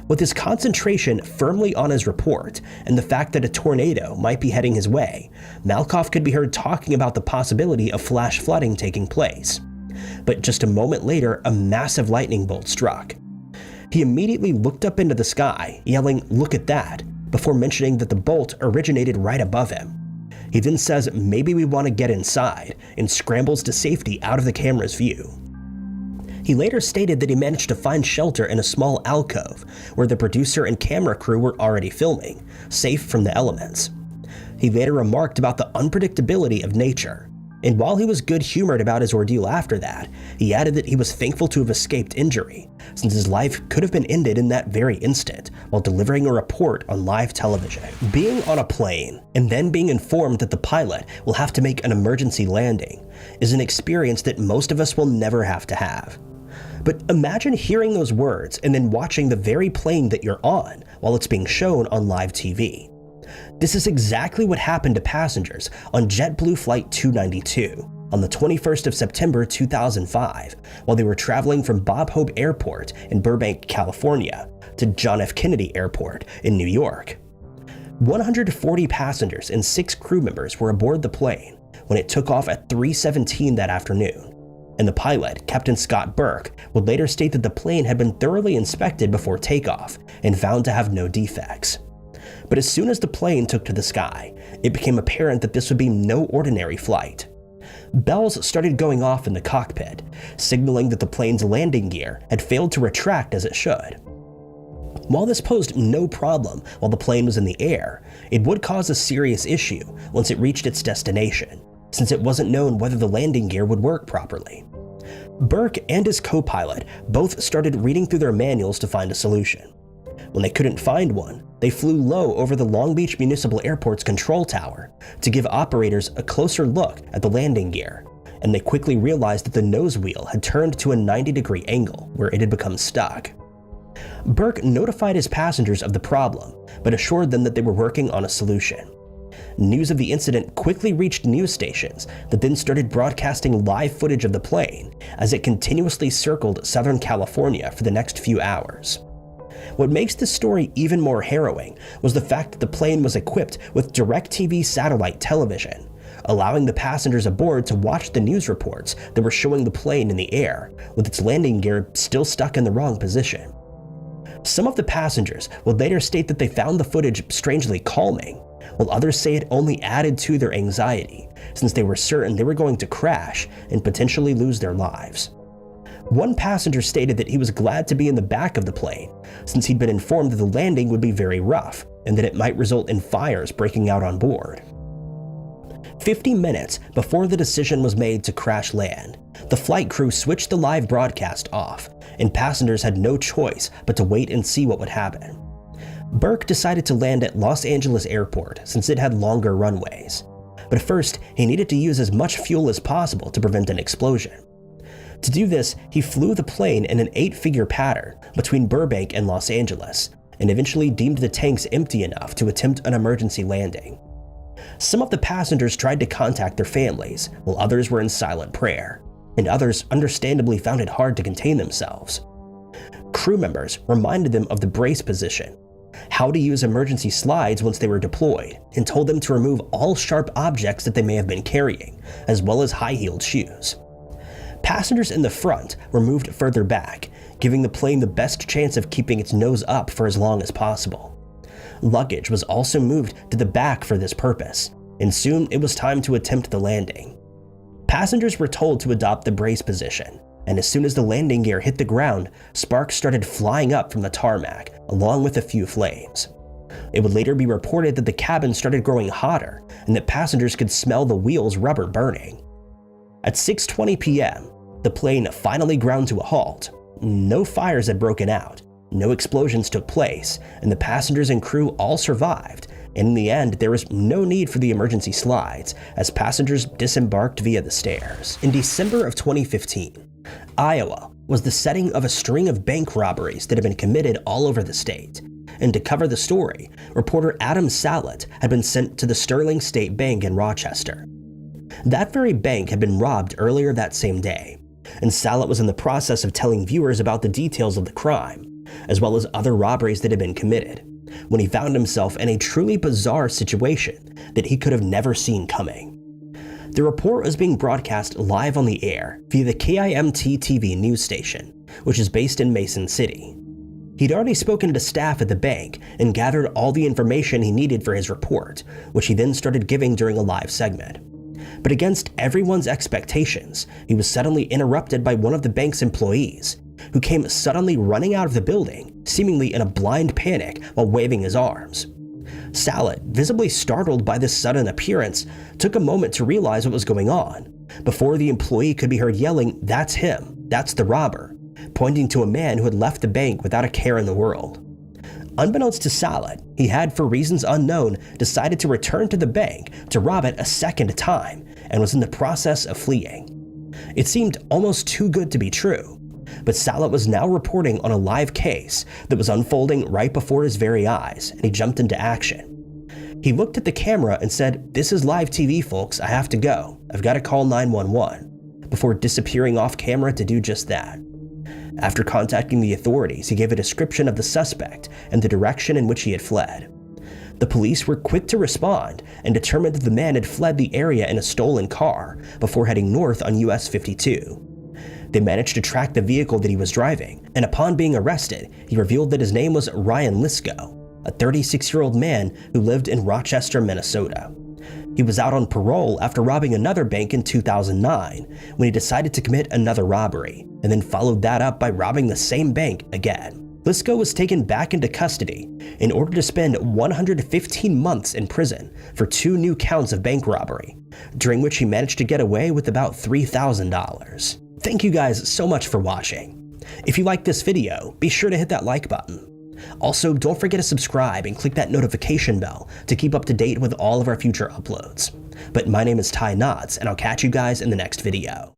With his concentration firmly on his report and the fact that a tornado might be heading his way, Malkoff could be heard talking about the possibility of flash flooding taking place. But just a moment later, a massive lightning bolt struck. He immediately looked up into the sky, yelling, "Look at that," before mentioning that the bolt originated right above him. He then says, "Maybe we want to get inside," and scrambles to safety out of the camera's view. He later stated that he managed to find shelter in a small alcove where the producer and camera crew were already filming, safe from the elements. He later remarked about the unpredictability of nature, and while he was good-humored about his ordeal after that, he added that he was thankful to have escaped injury, since his life could have been ended in that very instant while delivering a report on live television. Being on a plane and then being informed that the pilot will have to make an emergency landing is an experience that most of us will never have to have. But imagine hearing those words and then watching the very plane that you're on while it's being shown on live TV. This is exactly what happened to passengers on JetBlue Flight 292 on the 21st of September 2005 while they were traveling from Bob Hope Airport in Burbank, California to John F. Kennedy Airport in New York. 140 passengers and 6 crew members were aboard the plane when it took off at 3:17 that afternoon, and the pilot, Captain Scott Burke, would later state that the plane had been thoroughly inspected before takeoff and found to have no defects. But as soon as the plane took to the sky, it became apparent that this would be no ordinary flight. Bells started going off in the cockpit, signaling that the plane's landing gear had failed to retract as it should. While this posed no problem while the plane was in the air, it would cause a serious issue once it reached its destination, since it wasn't known whether the landing gear would work properly. Burke and his co-pilot both started reading through their manuals to find a solution. When they couldn't find one, they flew low over the Long Beach Municipal Airport's control tower to give operators a closer look at the landing gear, and they quickly realized that the nose wheel had turned to a 90-degree angle where it had become stuck. Burke notified his passengers of the problem, but assured them that they were working on a solution. News of the incident quickly reached news stations that then started broadcasting live footage of the plane as it continuously circled Southern California for the next few hours. What makes this story even more harrowing was the fact that the plane was equipped with DirecTV satellite television, allowing the passengers aboard to watch the news reports that were showing the plane in the air, with its landing gear still stuck in the wrong position. Some of the passengers would later state that they found the footage strangely calming, while others say it only added to their anxiety, since they were certain they were going to crash and potentially lose their lives. One passenger stated that he was glad to be in the back of the plane, since he'd been informed that the landing would be very rough and that it might result in fires breaking out on board. 50 minutes before the decision was made to crash land, the flight crew switched the live broadcast off, and passengers had no choice but to wait and see what would happen. Burke decided to land at Los Angeles Airport since it had longer runways, but first he needed to use as much fuel as possible to prevent an explosion. To do this, he flew the plane in an 8-figure pattern between Burbank and Los Angeles, and eventually deemed the tanks empty enough to attempt an emergency landing. Some of the passengers tried to contact their families, while others were in silent prayer, and others understandably found it hard to contain themselves. Crew members reminded them of the brace position, how to use emergency slides once they were deployed, and told them to remove all sharp objects that they may have been carrying, as well as high-heeled shoes. Passengers in the front were moved further back, giving the plane the best chance of keeping its nose up for as long as possible. Luggage was also moved to the back for this purpose, and soon it was time to attempt the landing. Passengers were told to adopt the brace position, and as soon as the landing gear hit the ground, sparks started flying up from the tarmac, along with a few flames. It would later be reported that the cabin started growing hotter and that passengers could smell the wheels rubber burning. At 6:20 p.m., the plane finally ground to a halt. No fires had broken out, no explosions took place, and the passengers and crew all survived, and in the end, there was no need for the emergency slides as passengers disembarked via the stairs. In December of 2015, Iowa was the setting of a string of bank robberies that had been committed all over the state. And to cover the story, reporter Adam Salet had been sent to the Sterling State Bank in Rochester. That very bank had been robbed earlier that same day, and Salet was in the process of telling viewers about the details of the crime, as well as other robberies that had been committed, when he found himself in a truly bizarre situation that he could have never seen coming. The report was being broadcast live on the air via the KIMT TV news station, which is based in Mason City. He'd already spoken to staff at the bank and gathered all the information he needed for his report, which he then started giving during a live segment. But against everyone's expectations, he was suddenly interrupted by one of the bank's employees, who came suddenly running out of the building, seemingly in a blind panic while waving his arms. Salet, visibly startled by this sudden appearance, took a moment to realize what was going on, before the employee could be heard yelling, "That's him, that's the robber," pointing to a man who had left the bank without a care in the world. Unbeknownst to Salet, he had, for reasons unknown, decided to return to the bank to rob it a second time and was in the process of fleeing. It seemed almost too good to be true, but Salet was now reporting on a live case that was unfolding right before his very eyes, and he jumped into action. He looked at the camera and said, "This is live TV, folks, I have to go. I've got to call 911, before disappearing off camera to do just that. After contacting the authorities, he gave a description of the suspect and the direction in which he had fled. The police were quick to respond and determined that the man had fled the area in a stolen car before heading north on US 52. They managed to track the vehicle that he was driving, and upon being arrested, he revealed that his name was Ryan Lisco, a 36-year-old man who lived in Rochester, Minnesota. He was out on parole after robbing another bank in 2009 when he decided to commit another robbery, and then followed that up by robbing the same bank again. Lisco was taken back into custody in order to spend 115 months in prison for 2 new counts of bank robbery, during which he managed to get away with about $3,000. Thank you guys so much for watching. If you liked this video, be sure to hit that like button. Also, don't forget to subscribe and click that notification bell to keep up to date with all of our future uploads. But my name is Ty Knotts, and I'll catch you guys in the next video.